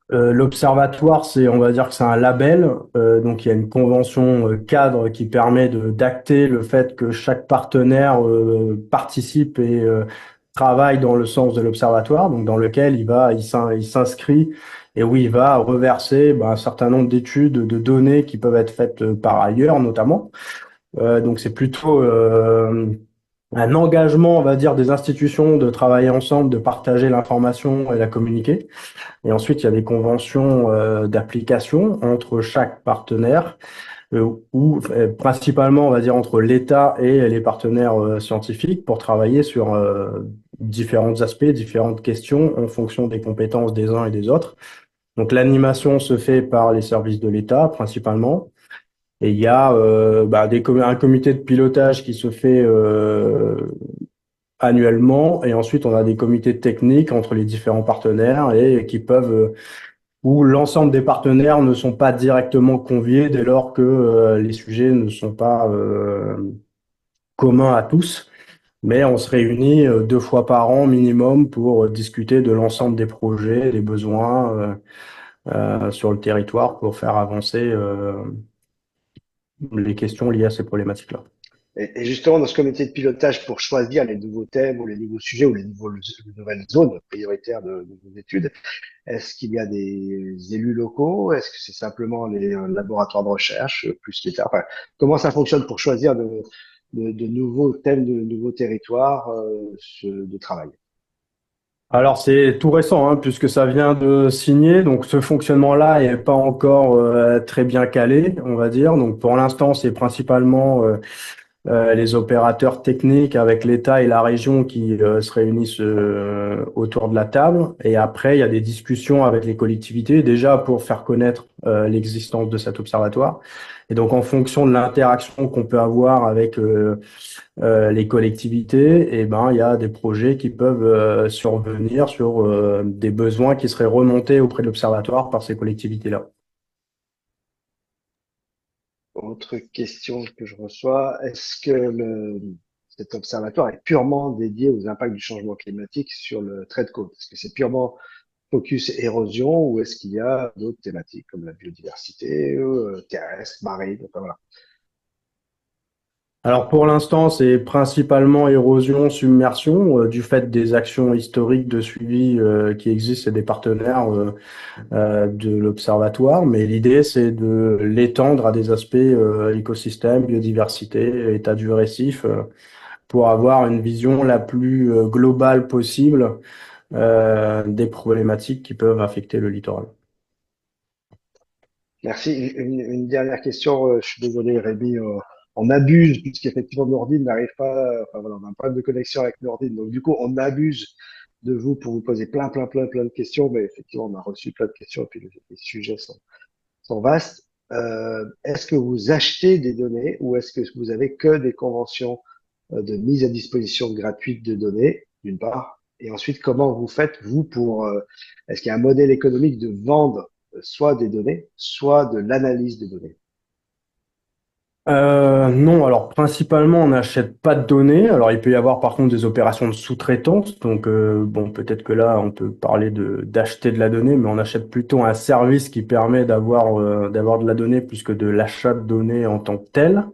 l'observatoire, on va dire que c'est un label. Donc, il y a une convention cadre qui permet d'acter le fait que chaque partenaire participe et travaille dans le sens de l'observatoire, donc dans lequel il s'inscrit et où il va reverser un certain nombre d'études, de données qui peuvent être faites par ailleurs, notamment. Donc, c'est plutôt un engagement, on va dire, des institutions de travailler ensemble, de partager l'information et la communiquer. Et ensuite, il y a des conventions d'application entre chaque partenaire, ou principalement, on va dire, entre l'État et les partenaires scientifiques pour travailler sur différents aspects, différentes questions en fonction des compétences des uns et des autres. Donc, l'animation se fait par les services de l'État, principalement. Et il y a un comité de pilotage qui se fait annuellement. Et ensuite, on a des comités techniques entre les différents partenaires et qui peuvent où l'ensemble des partenaires ne sont pas directement conviés dès lors que les sujets ne sont pas communs à tous. Mais on se réunit 2 fois par an minimum pour discuter de l'ensemble des projets, des besoins sur le territoire pour faire avancer les questions liées à ces problématiques-là. Et justement, dans ce comité de pilotage, pour choisir les nouveaux thèmes ou les nouveaux sujets ou les nouvelles zones prioritaires de vos études, est-ce qu'il y a des élus locaux? Est-ce que c'est simplement les laboratoires de recherche, plus l'État? Enfin, comment ça fonctionne pour choisir de nouveaux thèmes, de nouveaux territoires de travail? Alors c'est tout récent, hein, puisque ça vient de signer, donc ce fonctionnement-là n'est pas encore très bien calé, on va dire. Donc pour l'instant, c'est principalement les opérateurs techniques avec l'État et la région qui se réunissent autour de la table. Et après, il y a des discussions avec les collectivités, déjà pour faire connaître l'existence de cet observatoire. Et donc, en fonction de l'interaction qu'on peut avoir avec les collectivités, il y a des projets qui peuvent survenir sur des besoins qui seraient remontés auprès de l'observatoire par ces collectivités-là. Autre question que je reçois, est-ce que cet observatoire est purement dédié aux impacts du changement climatique sur le trait de côte? Est-ce que c'est purement focus érosion ou est-ce qu'il y a d'autres thématiques comme la biodiversité, terrestre, marine, enfin voilà. Alors pour l'instant, c'est principalement érosion, submersion, du fait des actions historiques de suivi qui existent et des partenaires de l'observatoire. Mais l'idée, c'est de l'étendre à des aspects écosystème, biodiversité, état du récif, pour avoir une vision la plus globale possible des problématiques qui peuvent affecter le littoral. Merci. Une dernière question, je suis désolé Rémi, on abuse puisqu'effectivement Nordine n'arrive pas, enfin voilà, on a un problème de connexion avec Nordine, donc du coup on abuse de vous pour vous poser plein de questions, mais effectivement on a reçu plein de questions et puis les sujets sont vastes. est-ce que vous achetez des données ou est-ce que vous avez que des conventions de mise à disposition gratuite de données, d'une part, et ensuite comment vous faites, vous, est-ce qu'il y a un modèle économique de vendre soit des données, soit de l'analyse des données? Non, alors principalement on n'achète pas de données. Alors il peut y avoir par contre des opérations de sous-traitance. Donc bon, peut-être que là on peut parler de d'acheter de la donnée, mais on achète plutôt un service qui permet d'avoir de la donnée plus que de l'achat de données en tant que tel.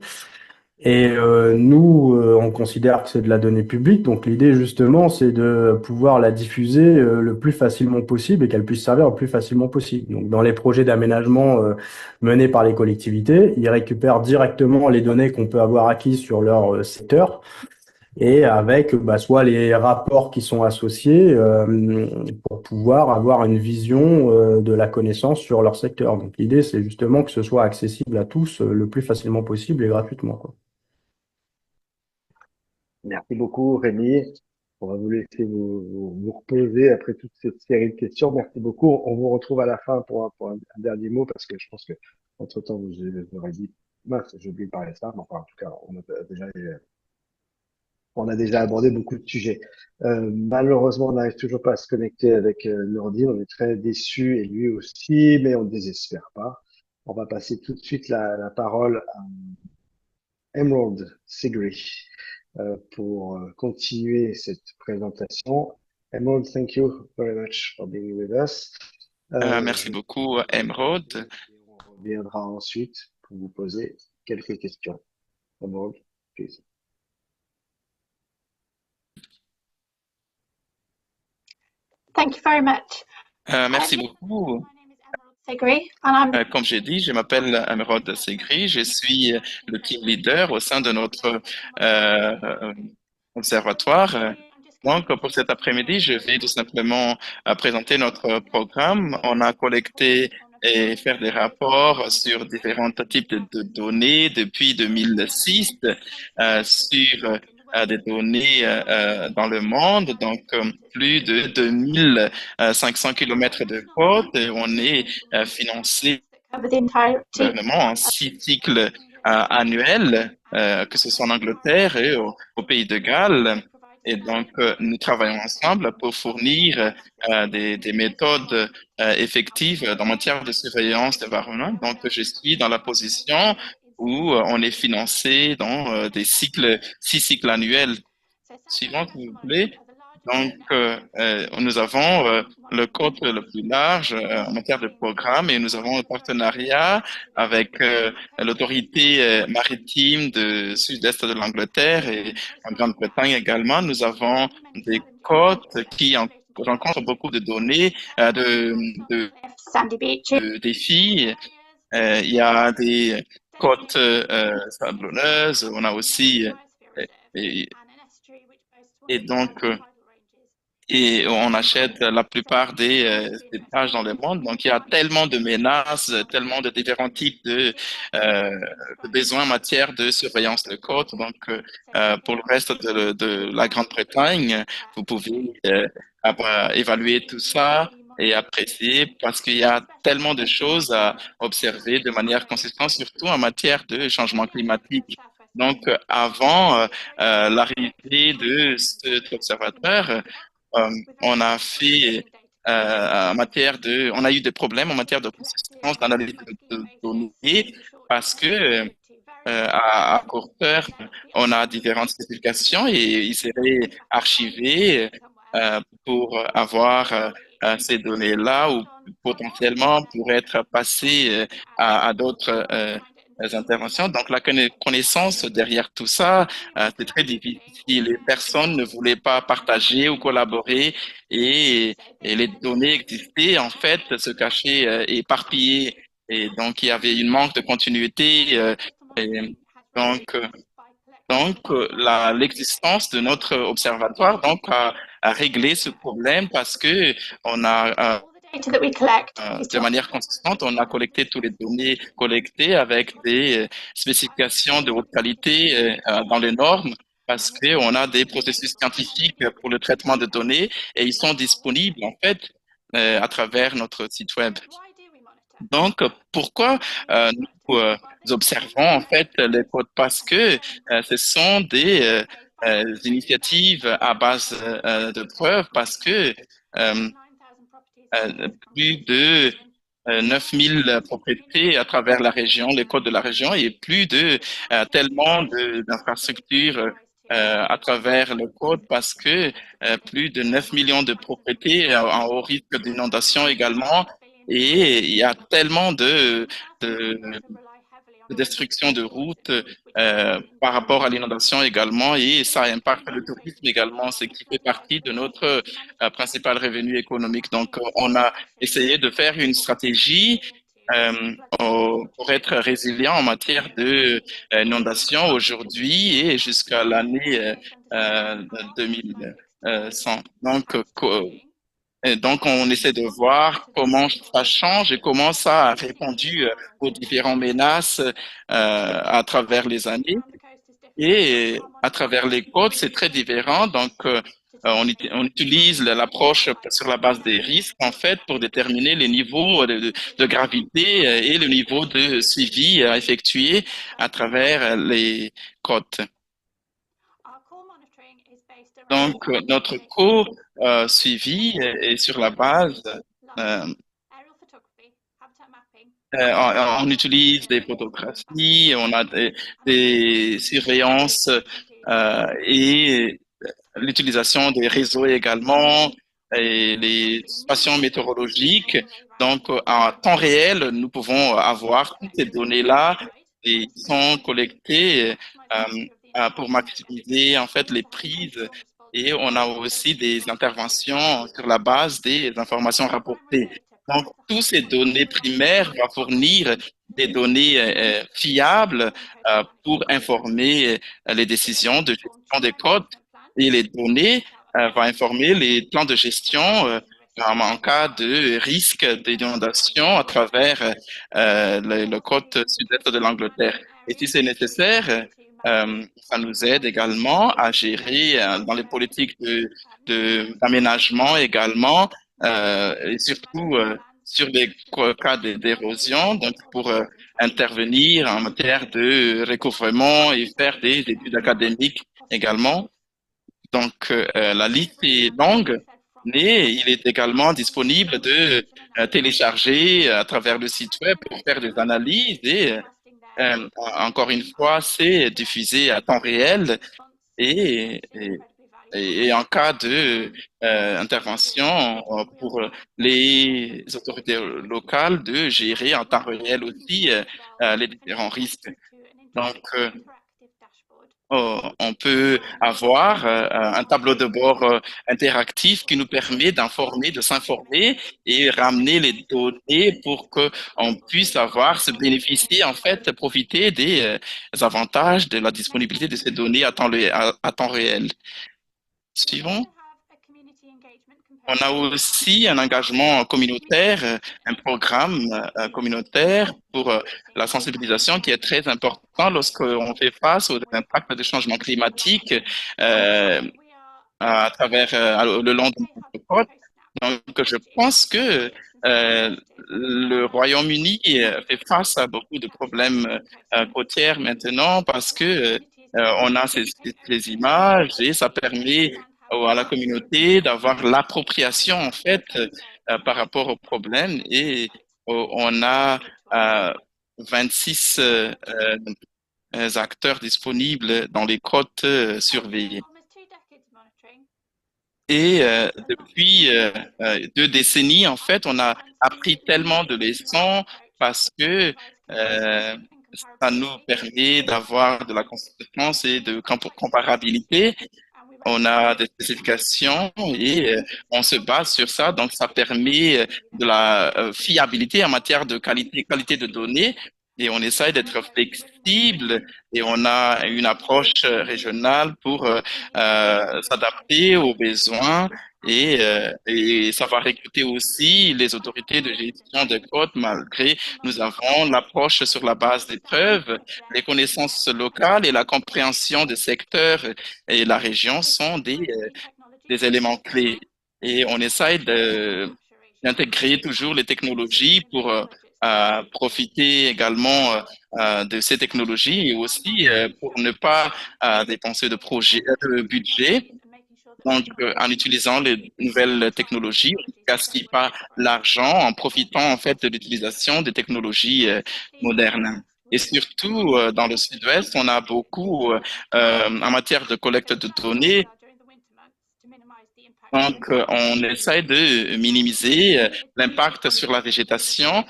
Et nous, on considère que c'est de la donnée publique, donc l'idée justement, c'est de pouvoir la diffuser le plus facilement possible et qu'elle puisse servir le plus facilement possible. Donc dans les projets d'aménagement menés par les collectivités, ils récupèrent directement les données qu'on peut avoir acquises sur leur secteur et avec soit les rapports qui sont associés pour pouvoir avoir une vision de la connaissance sur leur secteur. Donc l'idée, c'est justement que ce soit accessible à tous le plus facilement possible et gratuitement, quoi. Merci beaucoup, Rémi. On va vous laisser vous reposer après toute cette série de questions. Merci beaucoup. On vous retrouve à la fin pour un dernier mot parce que je pense que entre-temps, vous aurez dit, mince, j'ai oublié de parler de ça, mais enfin, en tout cas, on a déjà abordé beaucoup de sujets. Malheureusement, on n'arrive toujours pas à se connecter avec Nourdine. On est très déçus et lui aussi, mais on ne désespère pas. On va passer tout de suite la parole à Emerald Sigri pour continuer cette présentation. Emerald, thank you very much for being with us. Merci beaucoup, Emeraude. On reviendra ensuite pour vous poser quelques questions. Emerald, please. Thank you very much. Merci beaucoup. My name is Emerald Sigri, and I'm Comme j'ai dit, je m'appelle Emeraude Segri. Je suis le team leader au sein de notre euh, observatoire. Donc, pour cet après-midi, je vais tout simplement présenter notre programme. On a collecté et faire des rapports sur différents types de données depuis 2006 sur des données dans le monde. Donc, plus de 2500 kilomètres de côte. Et on est financé cover the entirety gouvernement en 6 cycles annuels, que ce soit en Angleterre et au Pays de Galles. Et donc, nous travaillons ensemble pour fournir des méthodes effectives en matière de surveillance d'environnement. Donc, je suis dans la position où on est financé dans des 6 cycles annuels. Suivant, s'il vous plaît. Donc, nous avons le code le plus large en matière de programme et nous avons un partenariat avec l'autorité maritime du sud-est de l'Angleterre et en Grande-Bretagne également. Nous avons des côtes qui rencontrent beaucoup de données, Sandy Beach de défis. Il y a des côtes sablonneuses. On a aussi et, et donc et on achète la plupart des plages dans le monde. Donc, il y a tellement de menaces, tellement de différents types de besoins en matière de surveillance de côte. Donc, pour le reste de la Grande-Bretagne, vous pouvez évaluer tout ça et apprécier parce qu'il y a tellement de choses à observer de manière consistante, surtout en matière de changement climatique. Donc, avant l'arrivée de cet observateur, on a fait on a eu des problèmes en matière de consistance d'analyse de données parce que à court terme, on a différentes spécifications et ils seraient archivés pour avoir ces données-là ou potentiellement pour être passés à d'autres interventions. Donc, la connaissance derrière tout ça, c'est très difficile. Les personnes ne voulaient pas partager ou collaborer et les données existaient, en fait, se cachaient éparpillées. Et donc, il y avait une manque de continuité. Et donc, l'existence de notre observatoire a réglé ce problème parce que on a data that we collect is de manière consistante, on a collecté toutes les données collectées avec des spécifications de haute qualité dans les normes parce qu'on a des processus scientifiques pour le traitement de données et ils sont disponibles en fait à travers notre site web. Donc, pourquoi nous observons en fait les côtes? Parce que ce sont des initiatives à base de preuves, parce que euh, plus de 9000 propriétés à travers la région, les côtes de la région, et plus de tellement d'infrastructures à travers le côte, parce que plus de 9 millions de propriétés en haut risque d'inondation également. Et il y a tellement de de destruction de routes par rapport à l'inondation également, et ça impacte le tourisme également, ce qui fait partie de notre principal revenu économique. Donc, on a essayé de faire une stratégie pour être résilient en matière de inondation aujourd'hui et jusqu'à l'année 2100. Donc, on essaie de voir comment ça change et comment ça a répondu aux différentes menaces à travers les années. Et à travers les côtes, c'est très différent. Donc, on utilise l'approche sur la base des risques, en fait, pour déterminer les niveaux de gravité et le niveau de suivi à effectuer à travers les côtes. Donc, notre co-suivi est sur la base, euh, on utilise des photographies, on a des surveillances et l'utilisation des réseaux également et les stations météorologiques. Donc, en temps réel, nous pouvons avoir toutes ces données-là et qui sont collectées pour maximiser en fait les prises. Et on a aussi des interventions sur la base des informations rapportées. Donc, toutes ces données primaires vont fournir des données fiables pour informer les décisions de gestion des codes et les données vont informer les plans de gestion en cas de risque d'inondation à travers le côte sud-est de l'Angleterre. Et si c'est nécessaire, ça nous aide également à gérer dans les politiques d'aménagement également, et surtout sur les cas d'érosion, donc pour intervenir en matière de recouvrement et faire des études académiques également. Donc, la liste est longue, mais il est également disponible de télécharger à travers le site web pour faire des analyses et encore une fois, c'est diffusé à temps réel et, et, et en cas de intervention pour les autorités locales de gérer en temps réel aussi les différents risques. Donc, on peut avoir un tableau de bord interactif qui nous permet d'informer, de s'informer et ramener les données pour que on puisse avoir, se bénéficier, en fait, profiter des avantages de la disponibilité de ces données à temps réel. Suivant. On a aussi un engagement communautaire, un programme communautaire pour la sensibilisation qui est très important lorsqu'on fait face aux impacts du changement climatique à travers le long de notre côte. Donc, je pense que le Royaume-Uni fait face à beaucoup de problèmes côtiers maintenant parce que on a ces images et ça permet à la communauté d'avoir l'appropriation en fait par rapport au problème et on a 26 acteurs disponibles dans les côtes surveillées. Et depuis 2 décennies, en fait, on a appris tellement de leçons parce que ça nous permet d'avoir de la consistance et de comparabilité. On a des spécifications et on se base sur ça. Donc, ça permet de la fiabilité en matière de qualité de données. Et on essaye d'être flexible et on a une approche régionale pour s'adapter aux besoins et savoir écouter aussi les autorités de gestion des côtes malgré nous avons l'approche sur la base des preuves, les connaissances locales et la compréhension des secteurs et la région sont des éléments clés. Et on essaye d'intégrer toujours les technologies pour profiter également de ces technologies et aussi pour ne pas dépenser de budget. Donc, en utilisant les nouvelles technologies, on ne gaspille pas l'argent en profitant en fait de l'utilisation des technologies modernes. Et surtout, dans le Sud-Ouest, on a beaucoup en matière de collecte de données. Donc, on essaie de minimiser l'impact sur la végétation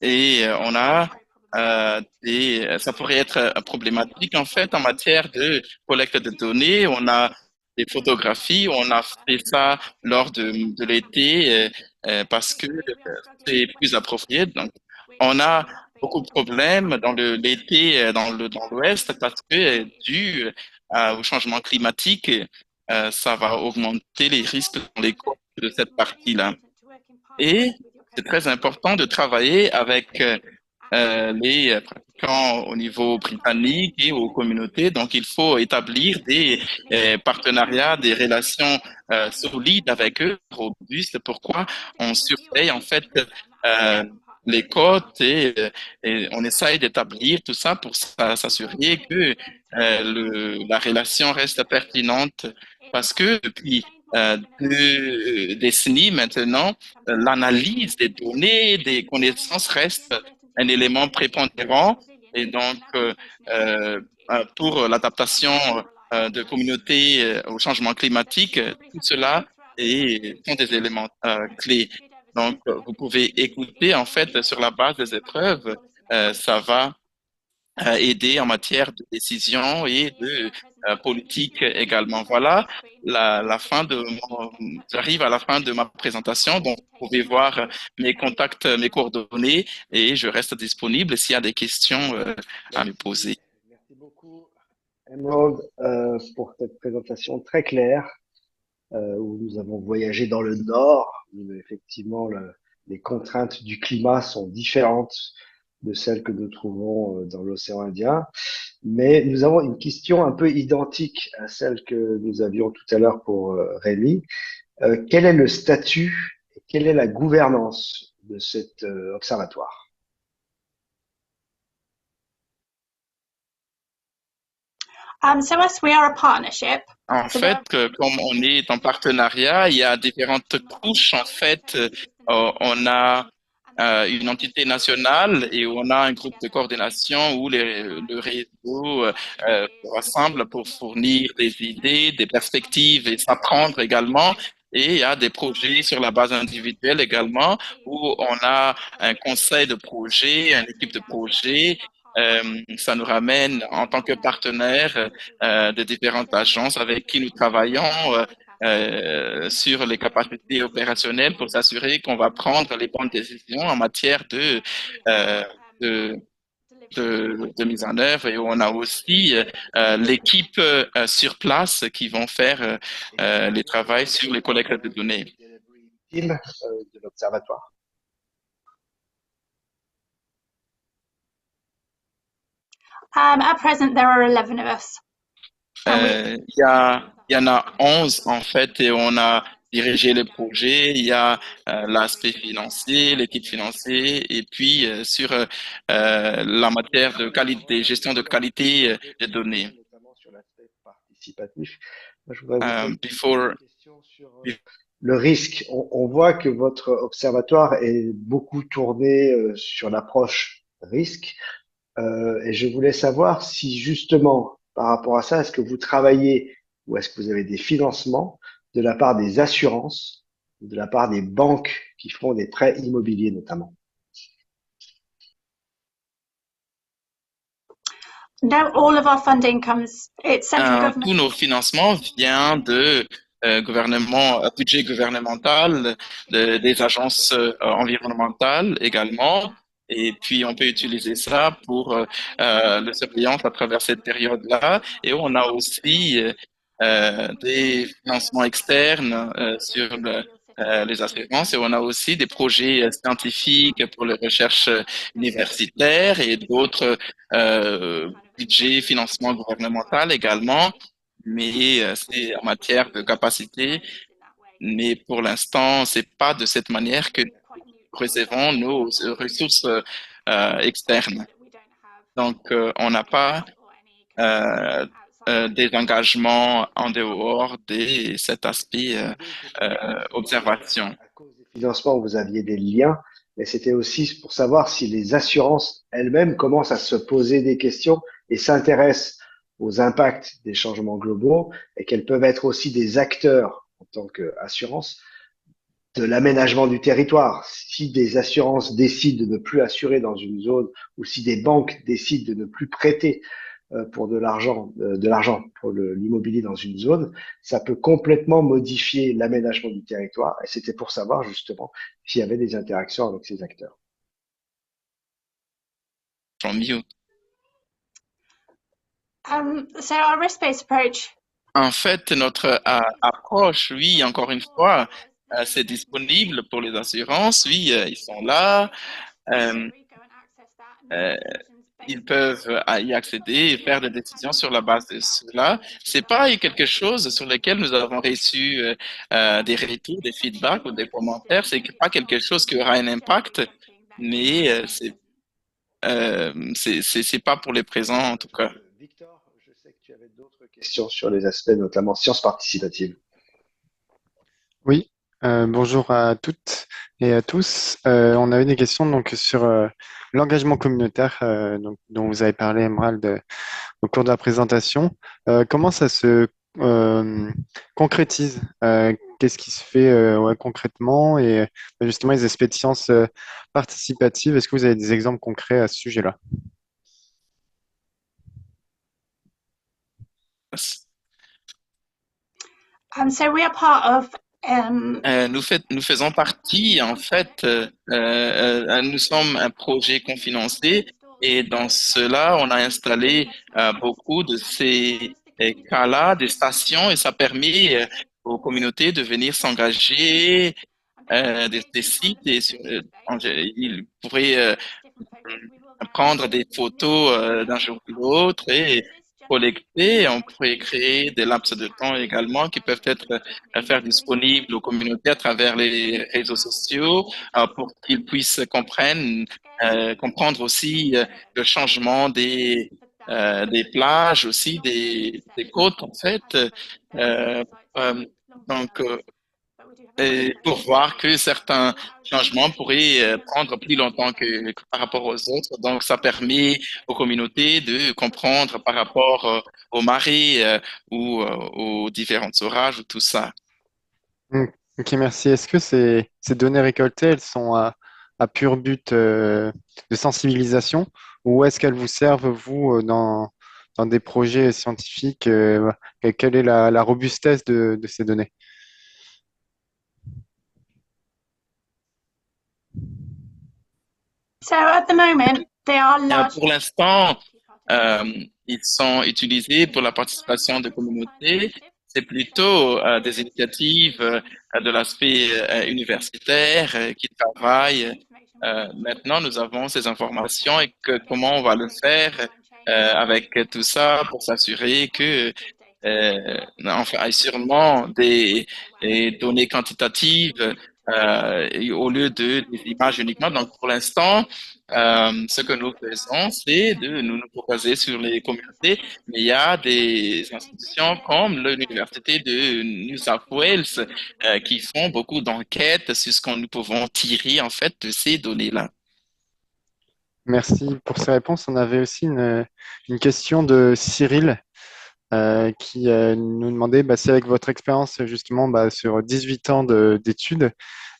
et ça pourrait être problématique en fait en matière de collecte de données. On a des photographies, on a fait ça lors de l'été parce que c'est plus approprié. Donc, on a beaucoup de problèmes dans l'été dans l'Ouest parce que dû au changement climatique, ça va augmenter les risques dans les côtes de cette partie-là. Et c'est très important de travailler avec les pratiquants au niveau britannique et aux communautés. Donc, il faut établir des partenariats, des relations solides avec eux, robustes. Pourquoi on surveille en fait euh, les côtes et on essaye d'établir tout ça pour s'assurer que la relation reste pertinente. Parce que depuis 2 décennies maintenant, l'analyse des données, des connaissances reste un élément prépondérant et donc pour l'adaptation de communautés au changement climatique, tout cela sont des éléments clés. Donc, vous pouvez écouter en fait sur la base des épreuves, ça va aider en matière de décision et de politique également. Voilà la fin j'arrive à la fin de ma présentation. Donc, vous pouvez voir mes contacts, mes coordonnées et je reste disponible s'il y a des questions à me poser. Merci beaucoup, Emerald, pour cette présentation très claire où nous avons voyagé dans le nord, où effectivement les contraintes du climat sont différentes de celles que nous trouvons dans l'océan Indien. Mais nous avons une question un peu identique à celle que nous avions tout à l'heure pour Rémi. Quel est le statut et quelle est la gouvernance de cet observatoire? So as we are a partnership, En fait, comme on est en partenariat, il y a différentes couches. En fait, on a une entité nationale et on a un groupe de coordination où le réseau se rassemble pour fournir des idées, des perspectives et s'apprendre également. Et il y a des projets sur la base individuelle également où on a un conseil de projet, une équipe de projet. Ça nous ramène en tant que partenaire de différentes agences avec qui nous travaillons sur les capacités opérationnelles pour s'assurer qu'on va prendre les bonnes décisions en matière euh, de, de mise en œuvre. Et on a aussi l'équipe sur place qui vont faire les travaux sur les collectes de données. Team de l'observatoire. at present, there are 11 of us. Il y en a 11 en fait et on a dirigé le projet. Il y a l'aspect financier, l'équipe financière et puis sur la matière de qualité, gestion de qualité des données. Notamment sur l'aspect participatif. Moi, je voudrais vous poser une question sur le risque. On voit que votre observatoire est beaucoup tourné sur l'approche risque. Et je voulais savoir si justement, par rapport à ça, est-ce que vous travaillez ou est-ce que vous avez des financements de la part des assurances, de la part des banques qui font des prêts immobiliers notamment? No, all of our funding comes, it's central government. Tous nos financements viennent de budget gouvernemental, des agences environnementales également. Et puis, on peut utiliser ça pour la surveillance à travers cette période-là. Et on a aussi des financements externes sur les assurances et on a aussi des projets scientifiques pour les recherches universitaires et d'autres budgets, financement gouvernemental également. Mais c'est en matière de capacité. Mais pour l'instant, c'est pas de cette manière que recevons nos ressources externes. Donc, on n'a pas des engagements en dehors de cet aspect observation. À cause des financements, vous aviez des liens, mais c'était aussi pour savoir si les assurances elles-mêmes commencent à se poser des questions et s'intéressent aux impacts des changements globaux et qu'elles peuvent être aussi des acteurs en tant qu'assurance de l'aménagement du territoire. Si des assurances décident de ne plus assurer dans une zone ou si des banques décident de ne plus prêter pour de l'argent pour l'immobilier dans une zone, ça peut complètement modifier l'aménagement du territoire. Et c'était pour savoir justement s'il y avait des interactions avec ces acteurs. Jean-Mio. So our risk-based approach. En fait, notre approche, oui, encore une fois, c'est disponible pour les assurances. Oui, ils sont là. Euh, euh, Ils peuvent y accéder et faire des décisions sur la base de cela. C'est pas quelque chose sur lequel nous avons reçu des retours, des feedbacks ou des commentaires. C'est pas quelque chose qui aura un impact, mais c'est pas pour les présents en tout cas. Victor, je sais que tu avais d'autres questions sur les aspects, notamment sciences participatives. Oui, bonjour à toutes et à tous. On avait des questions donc sur l'engagement communautaire dont vous avez parlé, Emerald, au cours de la présentation. Comment ça se concrétise? Qu'est-ce qui se fait ouais, concrètement? Et justement, les aspects de sciences participatives, est-ce que vous avez des exemples concrets à ce sujet-là? So we are part of Nous faisons partie, en fait, nous sommes un projet confinancé et dans cela, on a installé beaucoup de ces cas-là, des stations, et ça permet aux communautés de venir s'engager des sites et ils pourraient prendre des photos d'un jour à l'autre et collecter. On pourrait créer des laps de temps également qui peuvent être faire disponibles aux communautés à travers les réseaux sociaux pour qu'ils puissent comprendre aussi le changement des plages, aussi des côtes en fait. Euh, euh, donc, et pour voir que certains changements pourraient prendre plus longtemps que par rapport aux autres. Donc, ça permet aux communautés de comprendre par rapport aux marées ou aux différents orages ou tout ça. Hmm. Ok, merci. Est-ce que ces données récoltées, elles sont à pur but de sensibilisation ou est-ce qu'elles vous servent, vous, dans des projets scientifiques? Quelle est la robustesse de ces données? so at the moment they are large. Pour l'instant, euh, ils sont utilisés pour la participation de communautés. C'est plutôt des initiatives de l'aspect universitaire qui travaillent. Maintenant, nous avons ces informations et comment on va le faire avec tout ça pour s'assurer que enfin, il y a sûrement des données quantitatives au lieu des images uniquement. Donc, pour l'instant, ce que nous faisons, c'est de nous baser sur les communautés, mais il y a des institutions comme l'Université de New South Wales qui font beaucoup d'enquêtes sur ce que nous pouvons tirer en fait de ces données-là. Merci pour ces réponses. On avait aussi une question de Cyril qui nous demandait bah, si avec votre expérience justement bah, sur 18 ans d'études,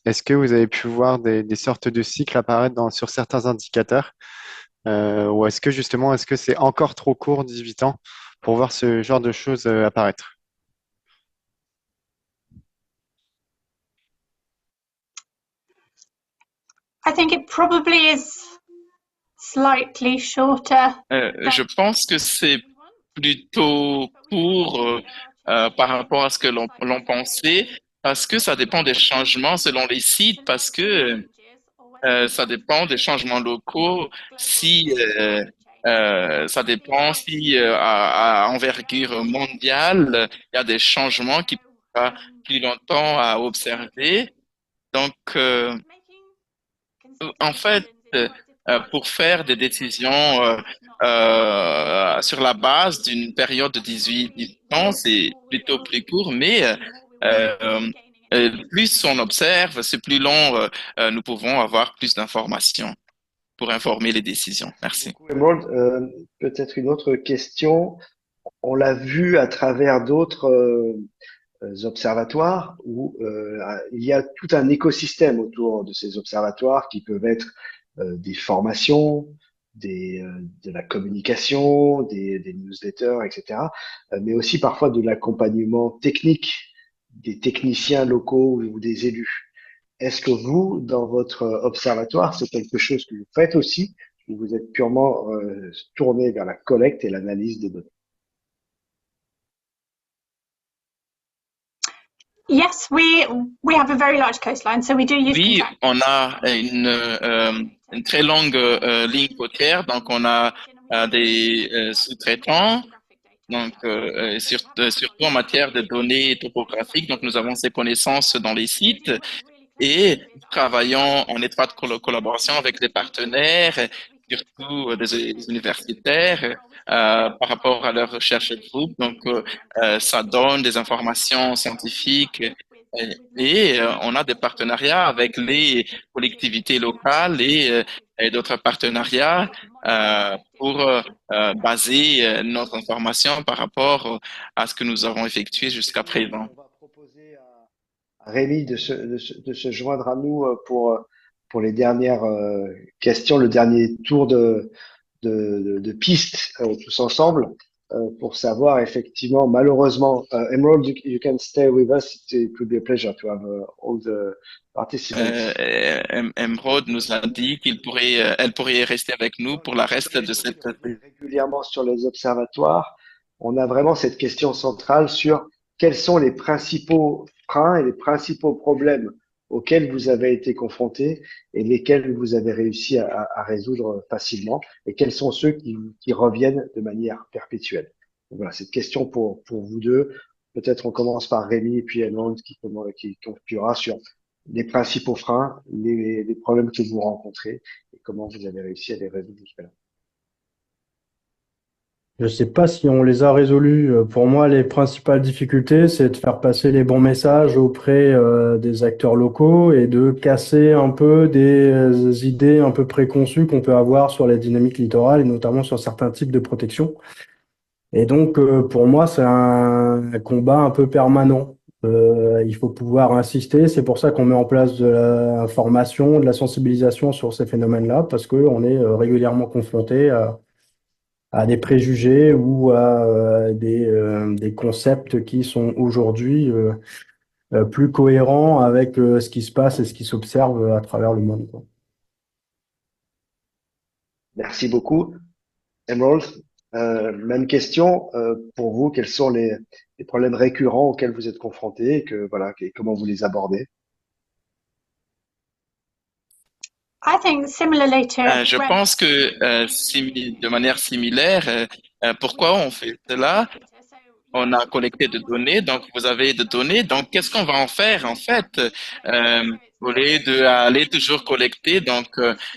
est-ce que vous avez pu voir des sortes de cycles apparaître sur certains indicateurs ou est-ce que justement, est-ce que c'est encore trop court, 18 ans, pour voir ce genre de choses apparaître? I think it probably is slightly shorter. Je pense que c'est plutôt court par rapport à ce que l'on pensait, parce que ça dépend des changements selon les sites, parce que ça dépend des changements locaux, si ça dépend si à envergure mondiale, il y a des changements qui prennent plus longtemps à observer. Donc, en fait, pour faire des décisions sur la base d'une période de 18 ans, c'est plutôt plus court, mais plus on observe, c'est plus long, nous pouvons avoir plus d'informations pour informer les décisions. Merci Merci. beaucoup, Emerald. Peut-être une autre question. On l'a vu à travers d'autres observatoires où il y a tout un écosystème autour de ces observatoires qui peuvent être des formations, de la communication, des newsletters, etc., mais aussi parfois de l'accompagnement technique des techniciens locaux ou des élus. Est-ce que vous, dans votre observatoire, c'est quelque chose que vous faites aussi, ou vous êtes purement tourné vers la collecte et l'analyse des données? Yes, we have a very large coastline, so we do use Oui, contract. on a une très longue ligne côtière, donc on a des sous-traitants, donc surtout en matière de données topographiques. Donc nous avons ces connaissances dans les sites et nous travaillons en étroite collaboration avec les partenaires, surtout des universitaires, par rapport à leur recherche de groupe. Donc ça donne des informations scientifiques on a des partenariats avec les collectivités locales et d'autres partenariats pour baser notre information par rapport à ce que nous avons effectué jusqu'à présent. On va proposer à Rémi de se joindre à nous pour les dernières questions, le dernier tour de pistes tous ensemble pour savoir effectivement, malheureusement, Emerald, you can stay with us. It would be a pleasure to have all the participants. Emeraude nous a dit elle pourrait rester avec nous pour la reste de cette. Régulièrement sur les observatoires, on a vraiment cette question centrale sur quels sont les principaux freins et les principaux problèmes auxquels vous avez été confrontés et lesquels vous avez réussi à résoudre facilement et quels sont ceux qui reviennent de manière perpétuelle. Donc voilà, cette question pour vous deux. Peut-être on commence par Rémi et puis Edmond qui conclura sur les principaux freins, les problèmes que vous rencontrez et comment vous avez réussi à les résoudre jusqu'à là. Je sais pas si on les a résolus. Pour moi, les principales difficultés, c'est de faire passer les bons messages auprès des acteurs locaux et de casser un peu des idées un peu préconçues qu'on peut avoir sur la dynamique littorale et notamment sur certains types de protection. Et donc, pour moi, c'est un combat un peu permanent. Il faut pouvoir insister. C'est pour ça qu'on met en place de la formation, de la sensibilisation sur ces phénomènes-là, parce qu'on est régulièrement confronté à des préjugés ou à des concepts qui sont aujourd'hui plus cohérents avec ce qui se passe et ce qui s'observe à travers le monde, quoi. Merci beaucoup. Emerald, même question pour vous. Quels sont les problèmes récurrents auxquels vous êtes confrontés et comment vous les abordez? I think similarly to Je pense que de manière similaire, pourquoi on fait cela? On a collecté des données, donc vous avez des données, donc qu'est-ce qu'on va en faire en fait? Au lieu d'aller toujours collecter, donc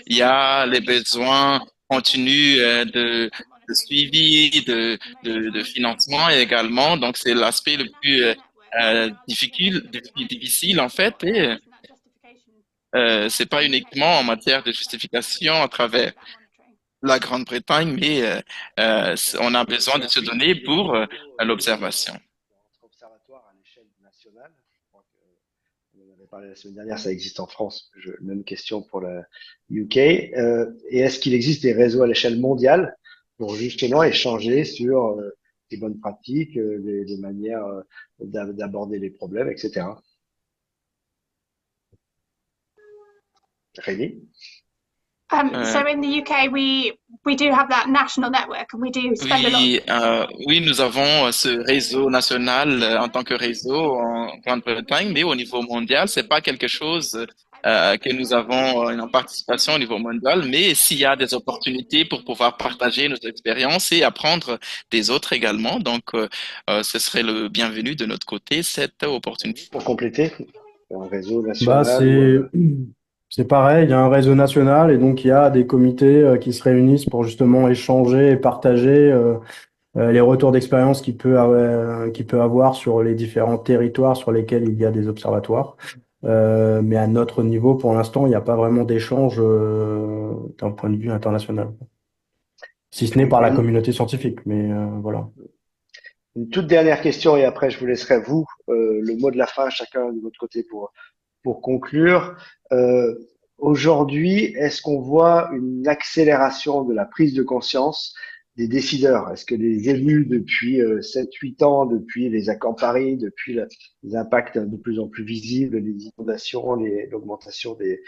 il y a les besoins continus de suivi, de financement également, donc c'est l'aspect le plus difficile en fait, et c'est pas uniquement en matière de justification à travers la Grande-Bretagne, mais on a besoin de se donner pour l'observation. Notre observatoire à l'échelle nationale, je crois que on en avait parlé la semaine dernière, ça existe en France. Même question pour le UK. Et est-ce qu'il existe des réseaux à l'échelle mondiale pour justement échanger sur les bonnes pratiques, les manières d'aborder les problèmes, etc. Rémi? So in the UK, we do have that national network, and we do spend a lot. Oui, nous avons ce réseau national en tant que réseau en Grande-Bretagne, mais au niveau mondial, c'est pas quelque chose que nous avons une participation au niveau mondial, mais s'il y a des opportunités pour pouvoir partager nos expériences et apprendre des autres également, donc ce serait le bienvenu de notre côté, cette opportunité. Pour compléter, un réseau Bah, national. C'est pareil, il y a un réseau national et donc il y a des comités qui se réunissent pour justement échanger et partager les retours d'expérience qu'il peut avoir sur les différents territoires sur lesquels il y a des observatoires. Mais à notre niveau, pour l'instant, il n'y a pas vraiment d'échange d'un point de vue international, si ce n'est par la communauté scientifique. Mais voilà. Une toute dernière question et après je vous laisserai vous le mot de la fin, chacun de votre côté pour conclure. Aujourd'hui, est-ce qu'on voit une accélération de la prise de conscience des décideurs? Est-ce que les élus, depuis 7-8 ans, depuis les accords de Paris, depuis les impacts de plus en plus visibles, les inondations, l'augmentation des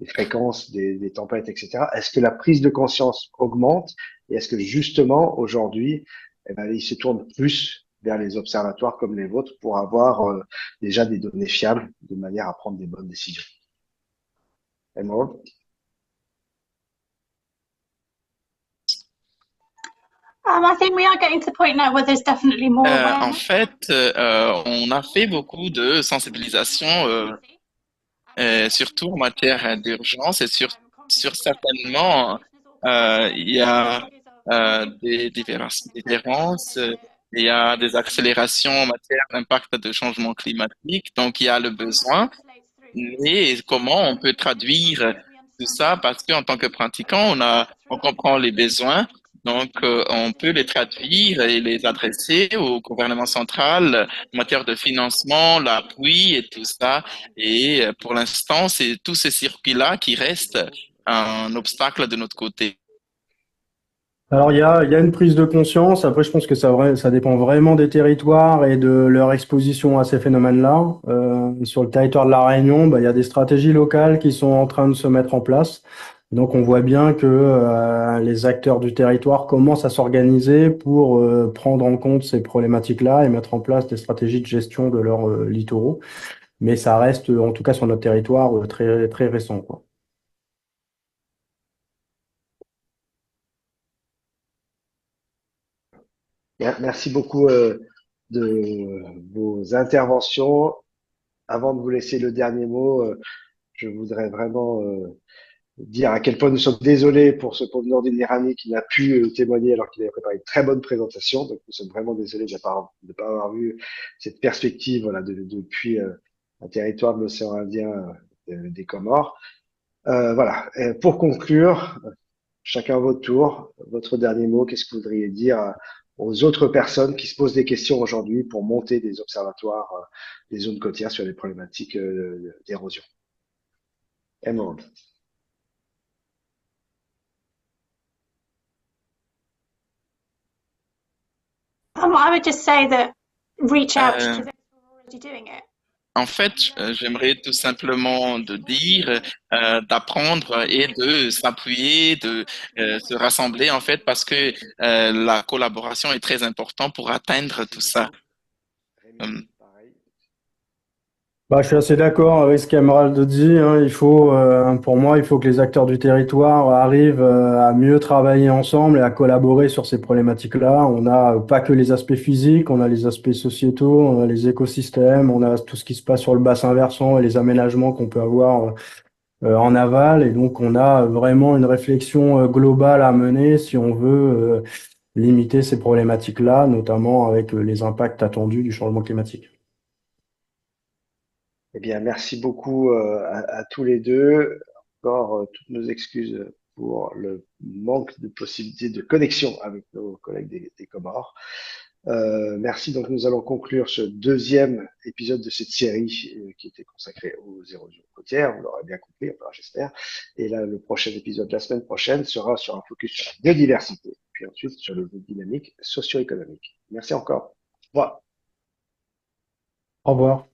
fréquences, des tempêtes, etc., est-ce que la prise de conscience augmente? Et est-ce que justement, aujourd'hui, eh ben, ils se tournent plus vers les observatoires comme les vôtres pour avoir déjà des données fiables de manière à prendre des bonnes décisions? Emerald? I think we are getting to the point now where there's definitely more En awareness. fait, on a fait beaucoup de sensibilisation, surtout en matière d'urgence et certainement, il y a des différences, il y a des accélérations en matière d'impact de changement climatique, donc il y a le besoin. Et comment on peut traduire tout ça? Parce qu'en tant que pratiquant, on comprend les besoins, donc on peut les traduire et les adresser au gouvernement central en matière de financement, l'appui et tout ça. Et pour l'instant, c'est tous ces circuits-là qui restent un obstacle de notre côté. Alors, il y a une prise de conscience. Après, je pense que ça dépend vraiment des territoires et de leur exposition à ces phénomènes-là. Sur le territoire de la Réunion, bah, il y a des stratégies locales qui sont en train de se mettre en place. Donc, on voit bien que les acteurs du territoire commencent à s'organiser pour prendre en compte ces problématiques-là et mettre en place des stratégies de gestion de leurs littoraux. Mais ça reste, en tout cas sur notre territoire, très, très récent, quoi. Merci beaucoup de vos interventions. Avant de vous laisser le dernier mot, je voudrais vraiment dire à quel point nous sommes désolés pour ce pauvre Nordin Irani qui n'a pu témoigner alors qu'il avait préparé une très bonne présentation. Donc nous sommes vraiment désolés de ne pas avoir vu cette perspective voilà, depuis un territoire de l'océan Indien des Comores. Voilà. Et pour conclure, chacun à votre tour, votre dernier mot, qu'est-ce que vous voudriez dire aux autres personnes qui se posent des questions aujourd'hui pour monter des observatoires des zones côtières sur les problématiques d'érosion? Emerald. I would just say that reach out to those who are already doing it. En fait, j'aimerais tout simplement de dire, d'apprendre et de s'appuyer, de se rassembler en fait, parce que la collaboration est très importante pour atteindre tout ça. Hum. Bah, je suis assez d'accord avec ce qu'Emerald dit, hein. Pour moi, il faut que les acteurs du territoire arrivent à mieux travailler ensemble et à collaborer sur ces problématiques-là. On n'a pas que les aspects physiques, on a les aspects sociétaux, on a les écosystèmes, on a tout ce qui se passe sur le bassin versant et les aménagements qu'on peut avoir en aval. Et donc, on a vraiment une réflexion globale à mener si on veut limiter ces problématiques-là, notamment avec les impacts attendus du changement climatique. Eh bien, merci beaucoup à tous les deux. Encore toutes nos excuses pour le manque de possibilités de connexion avec nos collègues des Comores. Merci. Donc, nous allons conclure ce deuxième épisode de cette série qui était consacrée aux érosions côtières. Vous l'aurez bien compris, enfin, j'espère. Et là, le prochain épisode, la semaine prochaine, sera sur un focus sur la biodiversité, puis ensuite sur les dynamiques socio-économiques. Merci encore. Au revoir. Au revoir.